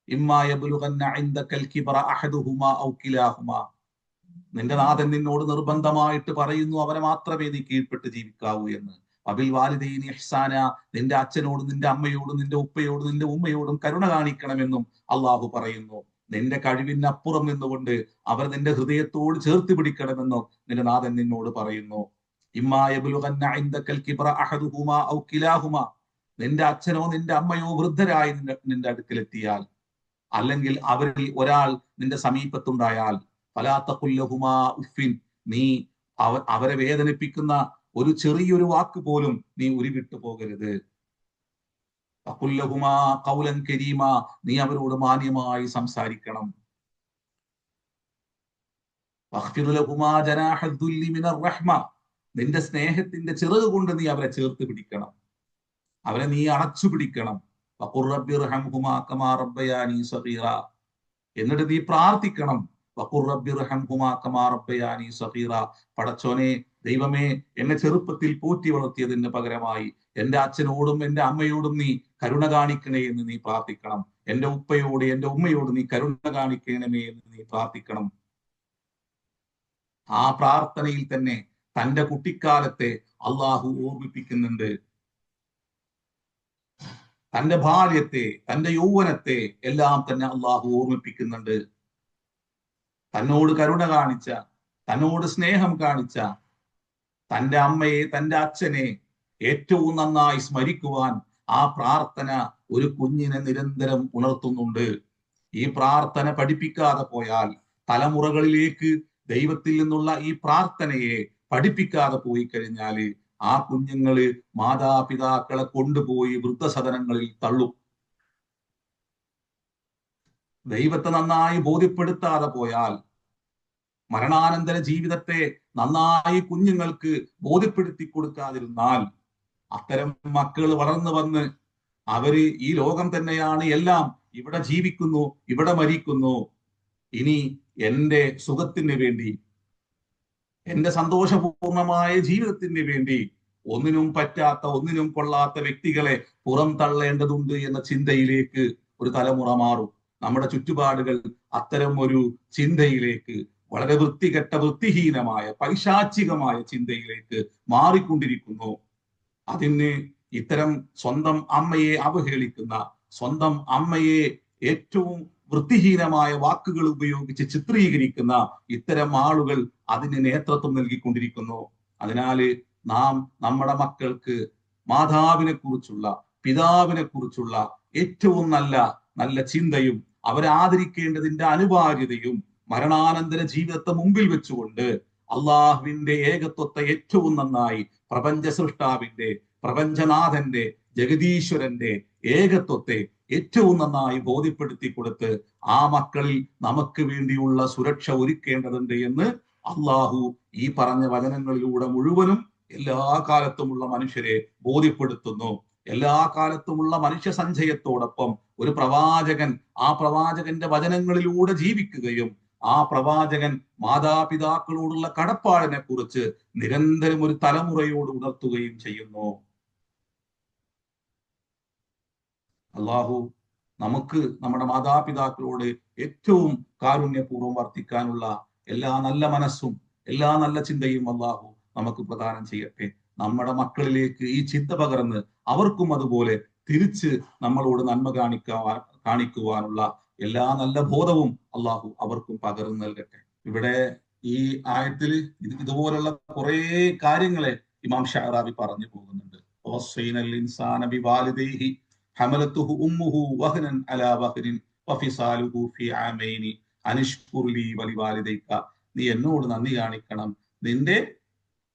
ഇമ്മാ യബ്ലുഗന്ന ഇൻദകൽ കിബ്റ അഹദുഹുമാ ഔ കിലാഹുമാ. നിന്റെ നാഥൻ നിന്നോട് നിർബന്ധമായിട്ട് പറയുന്നു, അവനെ മാത്രമേ നീ കീഴ്പ്പെട്ട് ജീവിക്കാവൂ എന്ന്. വബിൽ വാലിദൈനി ഇഹ്സാന, നിന്റെ അച്ഛനോടും നിന്റെ അമ്മയോടും നിന്റെ ഉപ്പയോടും നിന്റെ ഉമ്മയോടും കരുണ കാണിക്കണമെന്നും അള്ളാഹു പറയുന്നു. നിന്റെ കഴിവിനപ്പുറം നിന്നുകൊണ്ട് അവർ നിന്റെ ഹൃദയത്തോട് ചേർത്ത് പിടിക്കണമെന്നും നിന്റെ നാഥൻ നിന്നോട് പറയുന്നു. നിന്റെ അച്ഛനോ നിന്റെ അമ്മയോ വൃദ്ധരായി നിന്റെ അടുക്കലെത്തിയാൽ, അല്ലെങ്കിൽ അവരിൽ ഒരാൾ നിന്റെ സമീപത്തുണ്ടായാൽ, ഫലാത്തഖുല്ലഹുമാ ഉഫിൻ, നീ അവരെ വേദനിപ്പിക്കുന്ന ഒരു ചെറിയൊരു വാക്ക് പോലും നീ ഉരുവിട്ടു പോകരുത്. വഖുല്ലഹുമാ ഖൗലൻ കരീമാ, നീ അവരോട് മാന്യമായി സംസാരിക്കണം. വഖ്ഫിർ ലഹുമാ ജനാഹൽ ദുല്ലി മിനർ റഹ്മ, നിന്റെ സ്നേഹത്തിന്റെ ചിറക് കൊണ്ട് നീ അവരെ ചേർത്ത് പിടിക്കണം, അവരെ നീ അണച്ചു പിടിക്കണം. വഖുർ റബ്ബിർഹംഹുമാ കമാ റബ്ബയാനി സഗീറ, എന്നിട്ട് നീ പ്രാർത്ഥിക്കണം. വഖുർ റബ്ബിർഹംഹുമാ കമാ റബ്ബയാനി സഗീറ, പടച്ചോനെ, ദൈവമേ, എന്നെ ചെറുപ്പത്തിൽ പോറ്റി വളർത്തിയതിന് പകരമായി എന്റെ അച്ഛനോടും എന്റെ അമ്മയോടും നീ കരുണ കാണിക്കണേ എന്ന് നീ പ്രാർത്ഥിക്കണം. എന്റെ ഉപ്പയോട് എന്റെ ഉമ്മയോട് നീ കരുണ കാണിക്കണമേ എന്ന് നീ പ്രാർത്ഥിക്കണം. ആ പ്രാർത്ഥനയിൽ തന്നെ തന്റെ കുട്ടിക്കാലത്തെ അള്ളാഹു ഓർമ്മിപ്പിക്കുന്നുണ്ട്. തന്റെ ബാല്യത്തെ, തന്റെ യൗവനത്തെ എല്ലാം തന്നെ അള്ളാഹു ഓർമ്മിപ്പിക്കുന്നുണ്ട്. തന്നോട് കരുണ കാണിച്ച, തന്നോട് സ്നേഹം കാണിച്ച തന്റെ അമ്മയെ, തന്റെ അച്ഛനെ ഏറ്റവും നന്നായി സ്മരിക്കുവാൻ ആ പ്രാർത്ഥന ഒരു കുഞ്ഞിനെ നിരന്തരം ഉണർത്തുന്നുണ്ട്. ഈ പ്രാർത്ഥന പഠിപ്പിക്കാതെ പോയാൽ, തലമുറകളിലേക്ക് ദൈവത്തിൽ നിന്നുള്ള ഈ പ്രാർത്ഥനയെ പഠിപ്പിക്കാതെ പോയി കഴിഞ്ഞാല് ആ കുഞ്ഞുങ്ങള് മാതാപിതാക്കളെ കൊണ്ടുപോയി വൃദ്ധസദനങ്ങളിൽ തള്ളും. ദൈവത്തെ നന്നായി ബോധ്യപ്പെടുത്താതെ പോയാൽ, മരണാനന്തര ജീവിതത്തെ നന്നായി കുഞ്ഞുങ്ങൾക്ക് ബോധ്യപ്പെടുത്തി കൊടുക്കാതിരുന്നാൽ, അത്തരം മക്കൾ വളർന്നു വന്ന് അവര് ഈ ലോകം തന്നെയാണ് എല്ലാം, ഇവിടെ ജീവിക്കുന്നു, ഇവിടെ മരിക്കുന്നു, ഇനി എന്റെ സുഖത്തിന് വേണ്ടി, എന്റെ സന്തോഷപൂർണമായ ജീവിതത്തിന് വേണ്ടി ഒന്നിനും പറ്റാത്ത, ഒന്നിനും കൊള്ളാത്ത വ്യക്തികളെ പുറം തള്ളേണ്ടതുണ്ട് എന്ന ചിന്തയിലേക്ക് ഒരു തലമുറ മാറും. നമ്മുടെ ചുറ്റുപാടുകൾ അത്തരം ഒരു ചിന്തയിലേക്ക്, വളരെ വൃത്തികെട്ട, വൃത്തിഹീനമായ, പൈശാചികമായ ചിന്തയിലേക്ക് മാറിക്കൊണ്ടിരിക്കുന്നു. അതിന് ഇത്തരം സ്വന്തം അമ്മയെ അവഹേളിക്കുന്ന, സ്വന്തം അമ്മയെ ഏറ്റവും വൃത്തിഹീനമായ വാക്കുകൾ ഉപയോഗിച്ച് ചിത്രീകരിക്കുന്ന ഇത്തരം ആളുകൾ അതിന് നേതൃത്വം നൽകിക്കൊണ്ടിരിക്കുന്നു. അതിനാല് നാം നമ്മുടെ മക്കൾക്ക് മാതാവിനെ കുറിച്ചുള്ള, പിതാവിനെ കുറിച്ചുള്ള ഏറ്റവും നല്ല നല്ല ചിന്തയും അവരെ ആദരിക്കേണ്ടതിന്റെ അനിവാര്യതയും മരണാനന്തര ജീവിതത്തെ മുമ്പിൽ വെച്ചുകൊണ്ട് അള്ളാഹുവിന്റെ ഏകത്വത്തെ ഏറ്റവും നന്നായി, പ്രപഞ്ച സൃഷ്ടാവിന്റെ, പ്രപഞ്ചനാഥന്റെ, ജഗദീശ്വരന്റെ ഏകത്വത്തെ ഏറ്റവും നന്നായി ബോധ്യപ്പെടുത്തി കൊടുത്ത് ആ മക്കളിൽ നമുക്ക് വേണ്ടിയുള്ള സുരക്ഷ ഒരുക്കേണ്ടതുണ്ട് എന്ന് അള്ളാഹു ഈ പറഞ്ഞ വചനങ്ങളിലൂടെ മുഴുവനും എല്ലാ കാലത്തുമുള്ള മനുഷ്യരെ ബോധ്യപ്പെടുത്തുന്നു. എല്ലാ കാലത്തുമുള്ള മനുഷ്യ സഞ്ചയത്തോടൊപ്പം ഒരു പ്രവാചകൻ ആ പ്രവാചകന്റെ വചനങ്ങളിലൂടെ ജീവിക്കുകയും ആ പ്രവാചകൻ മാതാപിതാക്കളോടുള്ള കടപ്പാടിനെ കുറിച്ച് നിരന്തരം ഒരു തലമുറയോട് ഉണർത്തുകയും ചെയ്യുന്നു. അള്ളാഹു നമുക്ക് നമ്മുടെ മാതാപിതാക്കളോട് ഏറ്റവും കാരുണ്യപൂർവ്വം വർത്തിക്കാനുള്ള എല്ലാ നല്ല മനസ്സും എല്ലാ നല്ല ചിന്തയും അള്ളാഹു നമുക്ക് പ്രദാനം ചെയ്യട്ടെ. നമ്മുടെ മക്കളിലേക്ക് ഈ ചിന്ത പകർന്ന് അവർക്കും അതുപോലെ തിരിച്ച് നമ്മളോട് നന്മ കാണിക്കുവാനുള്ള എല്ലാ നല്ല ബോധവും അള്ളാഹു അവർക്കും പകർന്നു നൽകട്ടെ. ഇവിടെ ഈ ആയത്തിൽ ഇതുപോലുള്ള കുറെ കാര്യങ്ങളെ ഇമാം ഷഅറാബി പറഞ്ഞു പോകുന്നുണ്ട്. ഹമലത്തുഹു ഉമ്മുഹു വഹ്നൻ അലാ വഹ്നിൻ വഫിസാലുഹു ഫീ ആമൈനി അനിഷ്കുർ ലീ വലിവാലിദൈക. നീ എന്നോട് നന്ദി കാണിക്കണം, നിന്റെ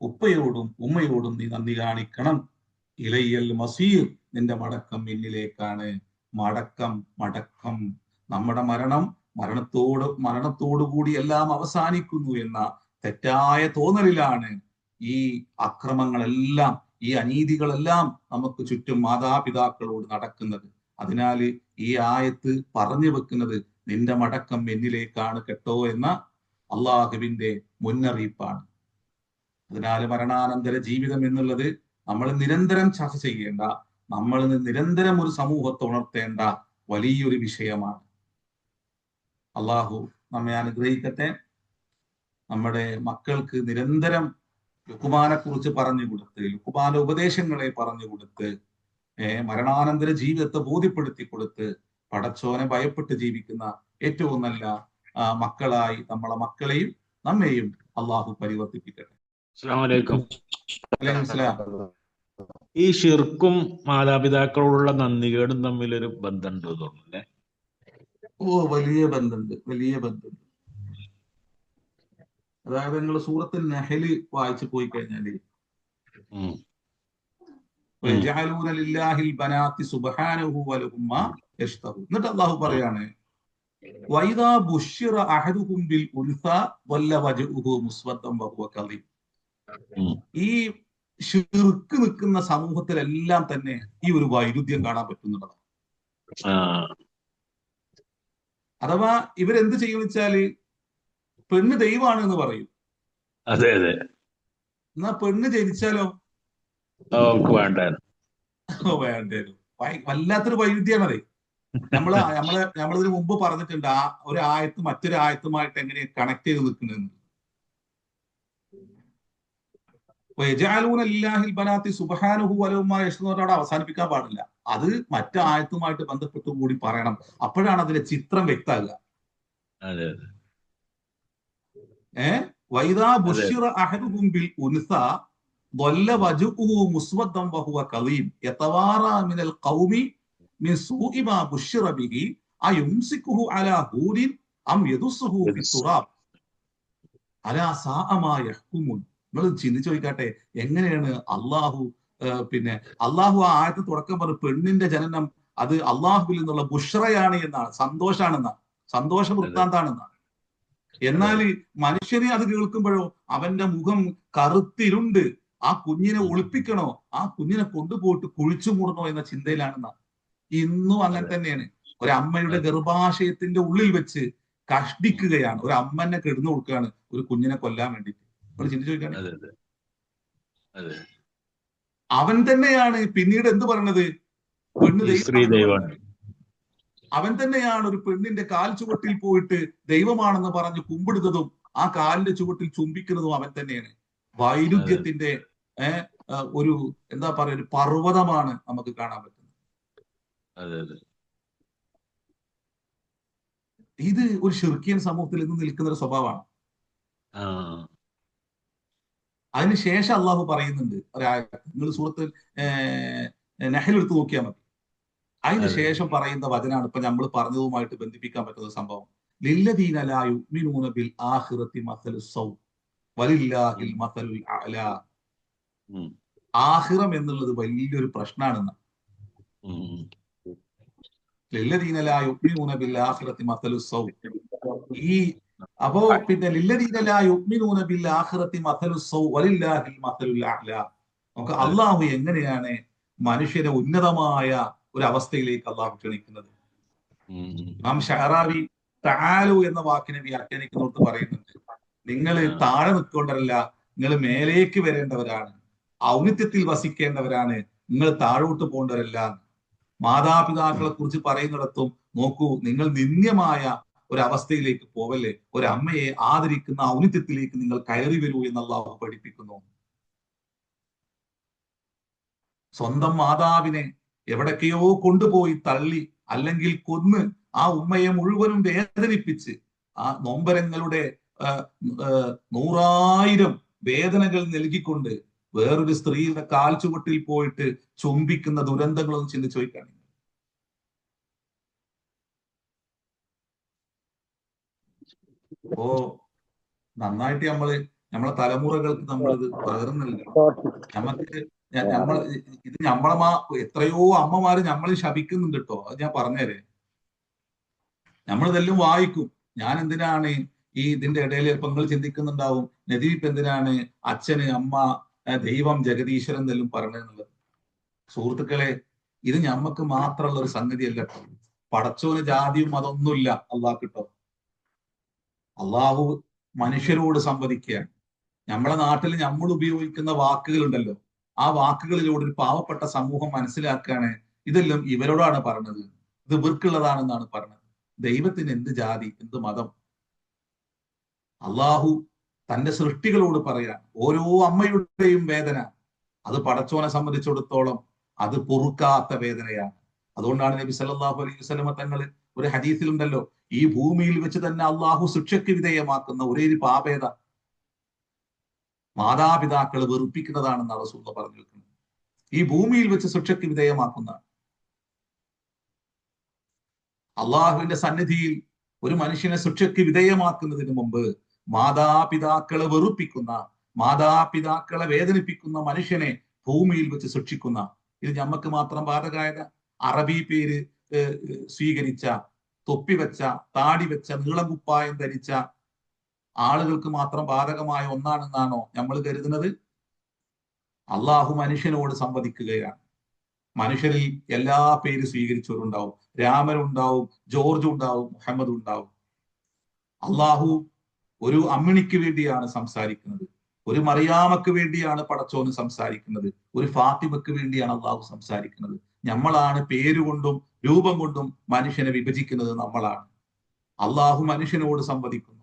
ഉപ്പയോടും ഉമ്മയോടും നീ നന്ദി കാണിക്കണം. ഇലയ്യൽ മസീർ, നിന്റെ മടക്കം എന്നിലേക്കാണ്. മടക്കം മടക്കം നമ്മുടെ മരണത്തോടുകൂടി എല്ലാം അവസാനിക്കുന്നു എന്ന തെറ്റായ തോന്നലിലാണ് ഈ അക്രമങ്ങളെല്ലാം, ഈ അനീതികളെല്ലാം നമുക്ക് ചുറ്റും മാതാപിതാക്കളോട് നടക്കുന്നത്. അതിനാൽ ഈ ആയത്ത് പറഞ്ഞു വെക്കുന്നത് നിന്റെ മടക്കം എന്നിലേക്കാണ് കേട്ടോ എന്ന അള്ളാഹുവിന്റെ മുന്നറിയിപ്പാണ്. അതിനാൽ മരണാനന്തര ജീവിതം എന്നുള്ളത് നമ്മൾ നിരന്തരം ചർച്ച ചെയ്യേണ്ട, നമ്മൾ നിരന്തരം ഒരു സമൂഹത്തെ ഉണർത്തേണ്ട വലിയൊരു വിഷയമാണ്. അള്ളാഹു നമ്മെ അനുഗ്രഹിക്കട്ടെ. നമ്മുടെ മക്കൾക്ക് നിരന്തരം ലുഖ്മാനെ കുറിച്ച് പറഞ്ഞു കൊടുത്ത്, ലുഖ്മാന്റെ ഉപദേശങ്ങളെ പറഞ്ഞു കൊടുത്ത്, മരണാനന്തര ജീവിതത്തെ ബോധ്യപ്പെടുത്തി കൊടുത്ത് പടച്ചോനെ ഭയപ്പെട്ട് ജീവിക്കുന്ന ഏറ്റവും നല്ല മക്കളായി നമ്മളെ മക്കളെയും നമ്മെയും അള്ളാഹു പരിവർത്തിപ്പിക്കട്ടെ. ഈ ശിർക്കും മാതാപിതാക്കളോടുള്ള നന്ദികേടും തമ്മിലൊരു ബന്ധമുണ്ട് തോന്നുന്നല്ലേ? വലിയ ബന്ധമുണ്ട്, വലിയ ബന്ധമുണ്ട്. അതായത് നിങ്ങൾ സൂറത്തുൽ നഹ്ല് വായിച്ചു പോയി കഴിഞ്ഞാല് എന്നിട്ട് അള്ളാഹു പറയാണ്, ഈ ശിർക്ക് നിൽക്കുന്ന സമൂഹത്തിലെല്ലാം തന്നെ ഈ ഒരു വൈരുദ്ധ്യം കാണാൻ പറ്റുന്നുള്ളതാണ്. അഥവാ ഇവരെന്ത് ചെയ്യുന്ന വെച്ചാല് പെണ്ണ് ദൈവമാണ് എന്ന് പറയും. അതെ അതെ. എന്നാ പെണ്ണ് ജനിച്ചാലോ വേണ്ടേരും. വല്ലാത്തൊരു വൈരുദ്ധ്യമാണത്. നമ്മളിതിന് മുമ്പ് പറഞ്ഞിട്ടുണ്ട് ആ ഒരു ആയത്ത് മറ്റൊരു ആയത്തുമായിട്ട് എങ്ങനെ കണക്ട് ചെയ്ത് നിൽക്കുന്നതെന്ന്. അവിടെ അവസാനിപ്പിക്കാൻ പാടില്ല, അത് മറ്റു ആയത്തുമായിട്ട് ബന്ധപ്പെട്ട് കൂടി പറയണം. അപ്പോഴാണ് അതിന്റെ ചിത്രം വ്യക്തമാകുക. വൈദാ ബുശ്ശിറ അഹദുഹും ബിൽ ഉൻസ ضل وجهه مسودا وهو كظيم يتوارى من القوم من سوء ما بشر به أيمسكه على هون അം യദുസ്സുഹു ഫി തുറാബ് അലാ സാഅ മാ യഹ്കുമുൻ. നിങ്ങൾ ചിന്തിച്ചു നോക്കട്ടെ, എങ്ങനെയാണ് അള്ളാഹു പിന്നെ അള്ളാഹു ആ ആയത്ത് തുടക്കം പറഞ്ഞു പെണ്ണിന്റെ ജനനം അത് അള്ളാഹുവിൽ നിന്നുള്ള ബുഷ്റയാണ് എന്നാണ്, സന്തോഷാണെന്നാണ്, സന്തോഷ വൃത്താന്താണെന്നാണ്. എന്നാൽ മനുഷ്യനെ അത് കേൾക്കുമ്പോഴോ അവന്റെ മുഖം കറുത്തിരുണ്ട്, ആ കുഞ്ഞിനെ ഒളിപ്പിക്കണോ, ആ കുഞ്ഞിനെ കൊണ്ടുപോയിട്ട് കുഴിച്ചു മൂടണോ എന്ന ചിന്തയിലാണെന്നാണ്. ഇന്നും അങ്ങനെ തന്നെയാണ്. ഒരമ്മയുടെ ഗർഭാശയത്തിന്റെ ഉള്ളിൽ വെച്ച് കഷ്ടിക്കുകയാണ്, ഒരു അമ്മനെ കെടുന്നു കൊടുക്കുകയാണ് ഒരു കുഞ്ഞിനെ കൊല്ലാൻ വേണ്ടിയിട്ട്. നിങ്ങൾ ചിന്തിച്ചു നോക്കുകയാണ്. അവൻ തന്നെയാണ് പിന്നീട് എന്ത് പറയണത്, പെണ്ണ് ദൈവമാണ്. അവൻ തന്നെയാണ് ഒരു പെണ്ണിന്റെ കാൽ ചുവട്ടിൽ പോയിട്ട് ദൈവമാണെന്ന് പറഞ്ഞ് കുമ്പിടുന്നതും ആ കാലിന്റെ ചുവട്ടിൽ ചുംബിക്കുന്നതും അവൻ തന്നെയാണ്. വൈരുദ്ധ്യത്തിന്റെ ഒരു എന്താ പറയുക, ഒരു പർവ്വതമാണ് നമുക്ക് കാണാൻ പറ്റുന്നത്. ഇത് ഒരു ശിർക്കിയൻ സമൂഹത്തിൽ ഇന്ന് നിൽക്കുന്ന ഒരു സ്വഭാവമാണ്. അതിനുശേഷം അള്ളാഹു പറയുന്നുണ്ട്, നിങ്ങൾ സൂറത്തിൽ നഹൽ എടുത്ത് നോക്കിയാൽ മതി. അതിനുശേഷം പറയുന്ന വചനാണ് ഇപ്പൊ നമ്മൾ പറഞ്ഞതുമായിട്ട് ബന്ധിപ്പിക്കാൻ പറ്റുന്ന സംഭവം. ലില്ലദീന ലാ യുഅ്മിനൂന ബിൽ ആഖിറതി മസലുസ് സൗ വലില്ലാഹിൽ മസലുൽ അഅ്ലാ. ആഖിറം എന്നുള്ളത് വലിയൊരു പ്രശ്നമാണെന്ന്. ലില്ലദീന ലാ യുഅ്മിനൂന ബിൽ ആഖിറതി മസലുസ് സൗ. ഈ അപ്പോ പിന്നെ ലില്ലദീന ലാ യുഅ്മിനൂന ബിൽ ആഖിറതി മസലുസ് സൗ വലില്ലാഹിൽ മസലുൽ അഅ്ലാ. നമുക്ക് അള്ളാഹു എങ്ങനെയാണ് മനുഷ്യനെ ഉന്നതമായ ഒരു അവസ്ഥയിലേക്ക് അള്ളാഹു ക്ഷണിക്കുന്നത്. നാം ഷഅറാവി തആലു എന്ന വാക്കിനെ വ്യാഖ്യാനിക്കുന്നവർക്ക് പറയുന്നുണ്ട്, നിങ്ങൾ താഴെ നിൽക്കേണ്ടവരല്ല, നിങ്ങൾ മേലേക്ക് വരേണ്ടവരാണ്, ഔന്നിത്യത്തിൽ വസിക്കേണ്ടവരാണ്, നിങ്ങൾ താഴോട്ട് പോകേണ്ടവരല്ല. മാതാപിതാക്കളെ കുറിച്ച് പറയുന്നിടത്തും നോക്കൂ, നിങ്ങൾ നിന്ദ്യമായ ഒരു അവസ്ഥയിലേക്ക് പോവല്ലേ, ഒരമ്മയെ ആദരിക്കുന്ന ഔന്നിത്യത്തിലേക്ക് നിങ്ങൾ കയറി വരൂ എന്ന് അള്ളാഹു പഠിപ്പിക്കുന്നു. സ്വന്തം മാതാവിനെ എവിടൊക്കെയോ കൊണ്ടുപോയി തള്ളി അല്ലെങ്കിൽ കൊന്ന് ആ ഉമ്മയെ മുഴുവനും വേദനിപ്പിച്ച് ആ നൊമ്പരങ്ങളുടെ 100,000 വേദനകൾ നൽകിക്കൊണ്ട് വേറൊരു സ്ത്രീയുടെ കാൽ ചുവട്ടിൽ പോയിട്ട് ചുംബിക്കുന്ന ദുരന്തങ്ങളൊന്നും ചിന്തിച്ചു ചോദിക്കാണ്. അപ്പോ നന്നായിട്ട് നമ്മളെ തലമുറകൾക്ക് നമ്മളിത് പകർന്നു നൽകണം. ഇത് എത്രയോ അമ്മമാര് നമ്മൾ ശപിക്കുന്നുണ്ട് കേട്ടോ, അത് ഞാൻ പറഞ്ഞുതരേ. നമ്മളിതെല്ലാം വായിക്കും. ഞാൻ എന്തിനാണ് ഇതിന്റെ ഇടയിൽ ചിലപ്പോൾ നിങ്ങൾ ചിന്തിക്കുന്നുണ്ടാവും, നദീഫ് എന്തിനാണ് അച്ഛന് അമ്മ ദൈവം ജഗദീശ്വരൻ എന്നെല്ലാം പറഞ്ഞെന്നുള്ളത്. സുഹൃത്തുക്കളെ, ഇത് ഞമ്മക്ക് മാത്രമുള്ള ഒരു സംഗതിയല്ല. പടച്ചോന് ജാതിയും അതൊന്നുമില്ല അള്ളാഹ് കിട്ടോ. അള്ളാഹു മനുഷ്യരോട് സംവദിക്കുകയാണ്. നമ്മളെ നാട്ടിൽ നമ്മൾ ഉപയോഗിക്കുന്ന വാക്കുകളുണ്ടല്ലോ, ആ വാക്കുകളിലൂടെ ഒരു പാവപ്പെട്ട സമൂഹം മനസ്സിലാക്കുകയാണ് ഇതെല്ലാം ഇവരോടാണ് പറഞ്ഞത്, ഇത് ഇവർക്കുള്ളതാണെന്നാണ് പറഞ്ഞത്. ദൈവത്തിന് എന്ത് ജാതി, എന്ത് മതം? അള്ളാഹു തന്റെ സൃഷ്ടികളോട് പറയാൻ ഓരോ അമ്മയുടെയും വേദന അത് പടച്ചോനെ സംബന്ധിച്ചിടത്തോളം അത് പൊറുക്കാത്ത വേദനയാണ്. അതുകൊണ്ടാണ് നബി സല്ലല്ലാഹു അലൈഹി വസല്ലമ തങ്ങൾ ഒരു ഹദീസിലുണ്ടല്ലോ, ഈ ഭൂമിയിൽ വെച്ച് തന്നെ അള്ളാഹു ശിക്ഷയ്ക്ക് വിധേയമാക്കുന്ന ഒരേ ഒരു പാപേത മാതാപിതാക്കൾ വെറുപ്പിക്കുന്നതാണെന്ന് റസൂൽ പറഞ്ഞു വെക്കുന്നത്. ഈ ഭൂമിയിൽ വെച്ച് ശിക്ഷയ്ക്ക് വിധേയമാക്കുന്ന, അള്ളാഹുവിന്റെ സന്നിധിയിൽ ഒരു മനുഷ്യനെ ശിക്ഷയ്ക്ക് വിധേയമാക്കുന്നതിന് മുമ്പ് മാതാപിതാക്കളെ വെറുപ്പിക്കുന്ന, മാതാപിതാക്കളെ വേദനിപ്പിക്കുന്ന മനുഷ്യനെ ഭൂമിയിൽ വെച്ച് ശിക്ഷിക്കുന്ന, ഇത് ഞമ്മക്ക് മാത്രം ബാധകായത. അറബി പേര് സ്വീകരിച്ച, തൊപ്പി വെച്ച, താടി വെച്ച, നീളംകുപ്പായം ധരിച്ച ആളുകൾക്ക് മാത്രം ബാധകമായ ഒന്നാണെന്നാണോ നമ്മൾ കരുതുന്നത്? അള്ളാഹു മനുഷ്യനോട് സംവദിക്കുകയാണ്. മനുഷ്യരിൽ എല്ലാ പേര് സ്വീകരിച്ചവരുണ്ടാവും. രാമനുണ്ടാവും, ജോർജ് ഉണ്ടാവും, മുഹമ്മദ് ഉണ്ടാവും. അള്ളാഹു ഒരു അമ്മിണിക്ക് വേണ്ടിയാണ് സംസാരിക്കുന്നത്, ഒരു മറിയാമക്ക് വേണ്ടിയാണ് പടച്ചോന് സംസാരിക്കുന്നത്, ഒരു ഫാത്തിമക്ക് വേണ്ടിയാണ് അള്ളാഹു സംസാരിക്കുന്നത്. നമ്മളാണ് പേരുകൊണ്ടും രൂപം കൊണ്ടും മനുഷ്യനെ വിഭജിക്കുന്നത്, നമ്മളാണ്. അള്ളാഹു മനുഷ്യനോട് സംവദിക്കുന്നു.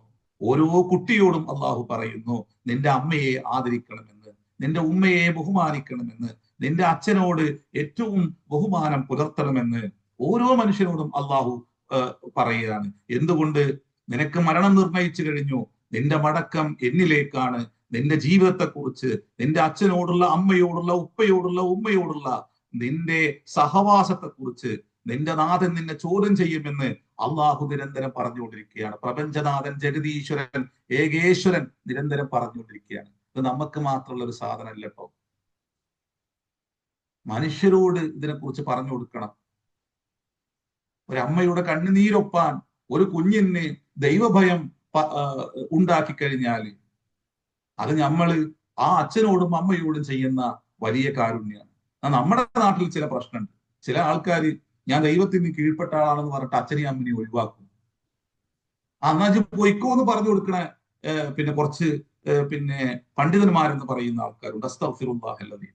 ഓരോ കുട്ടിയോടും അള്ളാഹു പറയുന്നു, നിന്റെ അമ്മയെ ആദരിക്കണമെന്ന്, നിന്റെ ഉമ്മയെ ബഹുമാനിക്കണമെന്ന്, നിന്റെ അച്ഛനോട് ഏറ്റവും ബഹുമാനം പുലർത്തണമെന്ന് ഓരോ മനുഷ്യനോടും അള്ളാഹു പറയുകയാണ്. എന്തുകൊണ്ട്? നിനക്ക് മരണം നിർണയിച്ചു കഴിഞ്ഞു, നിന്റെ മടക്കം എന്നിലേക്കാണ്. നിന്റെ ജീവിതത്തെക്കുറിച്ച്, നിന്റെ അച്ഛനോടുള്ള, അമ്മയോടുള്ള, ഉപ്പയോടുള്ള, ഉമ്മയോടുള്ള നിന്റെ സഹവാസത്തെക്കുറിച്ച്, നിന്റെ നാഥൻ നിന്നെ ചോദ്യം ചെയ്യുമെന്ന് അള്ളാഹു നിരന്തരം പറഞ്ഞുകൊണ്ടിരിക്കുകയാണ്. പ്രപഞ്ചനാഥൻ, ജഗതീശ്വരൻ, ഏകേശ്വരൻ നിരന്തരം പറഞ്ഞുകൊണ്ടിരിക്കുകയാണ്. ഇത് നമുക്ക് മാത്രമുള്ള ഒരു സാധനമല്ല കേട്ടോ. മനുഷ്യരോട് ഇതിനെക്കുറിച്ച് പറഞ്ഞു കൊടുക്കണം. ഒരമ്മയുടെ കണ്ണുനീരൊപ്പാൻ ഒരു കുഞ്ഞിന് ദൈവഭയം ഉണ്ടാക്കി കഴിഞ്ഞാൽ അത് നമ്മള് ആ അച്ഛനോടും അമ്മയോടും ചെയ്യുന്ന വലിയ കാരുണ്യമാണ്. നമ്മുടെ നാട്ടിൽ ചില പ്രശ്നമുണ്ട്. ചില ആൾക്കാർ ഞാൻ ദൈവത്തിന് കീഴ്പ്പെട്ട ആളാണെന്ന് പറഞ്ഞിട്ട് അച്ഛനെയും അമ്മനെയും ഒഴിവാക്കും. എന്നാ പൊയ്ക്കോ എന്ന് പറഞ്ഞു കൊടുക്കണ പിന്നെ കുറച്ച് പിന്നെ പണ്ഡിതന്മാരെന്ന് പറയുന്ന ആൾക്കാരുണ്ട്. അസ്തഗ്ഫിറുല്ലാഹ്.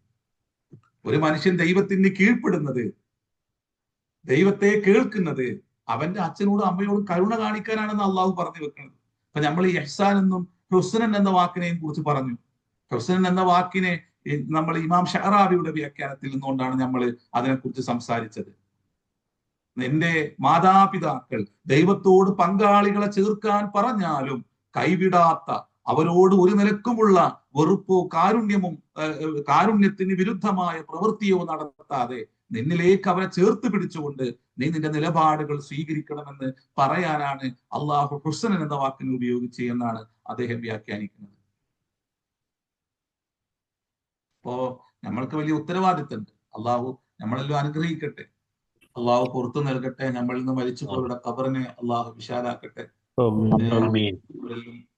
ഒരു മനുഷ്യൻ ദൈവത്തിന് കീഴ്പ്പെടുന്നത്, ദൈവത്തെ കേൾക്കുന്നത് അവന്റെ അച്ഛനോടും അമ്മയോടും കരുണ കാണിക്കാനാണെന്ന് അള്ളാഹു പറഞ്ഞു വെക്കുന്നത്. അപ്പൊ നമ്മൾ ഈ ഇഹ്സാൻ എന്നും ഹുസ്നൻ എന്ന വാക്കിനെയും കുറിച്ച് പറഞ്ഞു. ഹുസ്നൻ എന്ന വാക്കിനെ നമ്മൾ ഇമാം ഷഅറാബിയുടെ വ്യാഖ്യാനത്തിൽ നിന്നുകൊണ്ടാണ് നമ്മൾ അതിനെക്കുറിച്ച് സംസാരിച്ചത്. നിന്റെ മാതാപിതാക്കൾ ദൈവത്തോട് പങ്കാളികളെ ചേർക്കാൻ പറഞ്ഞാലും കൈവിടാത്ത, അവരോട് ഒരു നിലക്കുമുള്ള വെറുപ്പോ കാരുണ്യത്തിന് വിരുദ്ധമായ പ്രവൃത്തിയോ നടത്താതെ നിന്നിലേക്ക് അവരെ ചേർത്ത് പിടിച്ചുകൊണ്ട് നീ നിന്റെ നിലപാടുകൾ സ്വീകരിക്കണമെന്ന് പറയാനാണ് അള്ളാഹു ഹുസ്നൻ എന്ന വാക്കിനെ ഉപയോഗിച്ച് എന്നാണ് അദ്ദേഹം വ്യാഖ്യാനിക്കുന്നത്. അപ്പോ നമ്മൾക്ക് വലിയ ഉത്തരവാദിത്തമുണ്ട്. അള്ളാഹു നമ്മളെല്ലാം അനുഗ്രഹിക്കട്ടെ, അള്ളാഹു പുറത്തു നൽകട്ടെ. നമ്മളിൽ നിന്ന് മരിച്ചുപോയവരുടെ ഖബറിനെ അള്ളാഹു വിശാലാക്കട്ടെ,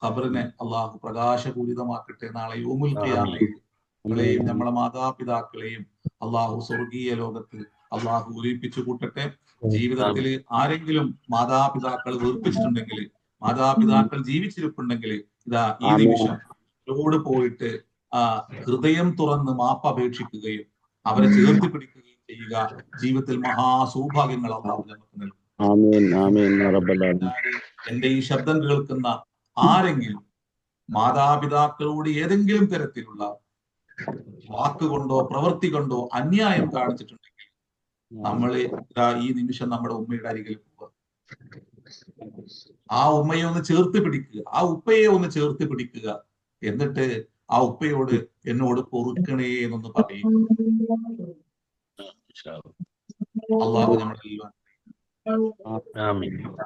ഖബറിനെ അള്ളാഹു പ്രകാശപൂരിതമാക്കട്ടെ. നാളെ യൗമുൽ ഖിയാമയിൽ നമ്മളെയും നമ്മളെ മാതാപിതാക്കളെയും അള്ളാഹു സ്വർഗീയ ലോകത്തിൽ അള്ളാഹു ഒരുമിപ്പിച്ചു കൂട്ടട്ടെ. ജീവിതത്തിൽ ആരെങ്കിലും മാതാപിതാക്കൾ വെറുപ്പിച്ചിട്ടുണ്ടെങ്കിൽ, മാതാപിതാക്കൾ ജീവിച്ചിരിപ്പുണ്ടെങ്കിൽ ഇതാ ഈ നിമിഷം അവരോട് പോയിട്ട് ഹൃദയം തുറന്ന് മാപ്പ് അപേക്ഷിക്കുകയും അവരെ ചേർത്ത് പിടിക്കുകയും ചെയ്യുക. ജീവിതത്തിൽ മഹാസൗഭാഗ്യങ്ങൾ അള്ളാഹു നമുക്ക് നൽകും. എന്റെ ഈ ശബ്ദം കേൾക്കുന്ന ആരെങ്കിലും മാതാപിതാക്കളോട് ഏതെങ്കിലും തരത്തിലുള്ള വാക്കുകൊണ്ടോ പ്രവൃത്തി കൊണ്ടോ അന്യായം കാണിച്ചിട്ടുണ്ടെങ്കിൽ നമ്മൾ ഈ നിമിഷം നമ്മുടെ ഉമ്മയുടെ അരികിൽ പോവുക. ആ ഉമ്മയെ ഒന്ന് ചേർത്ത് പിടിക്കുക, ആ ഉപ്പയെ ഒന്ന് ചേർത്ത് പിടിക്കുക. എന്നിട്ട് ആ ഉപ്പയോട് എന്നോട് പൊറുക്കണേ എന്നൊന്ന് പറയും. അള്ളാഹു നമ്മളെല്ലാം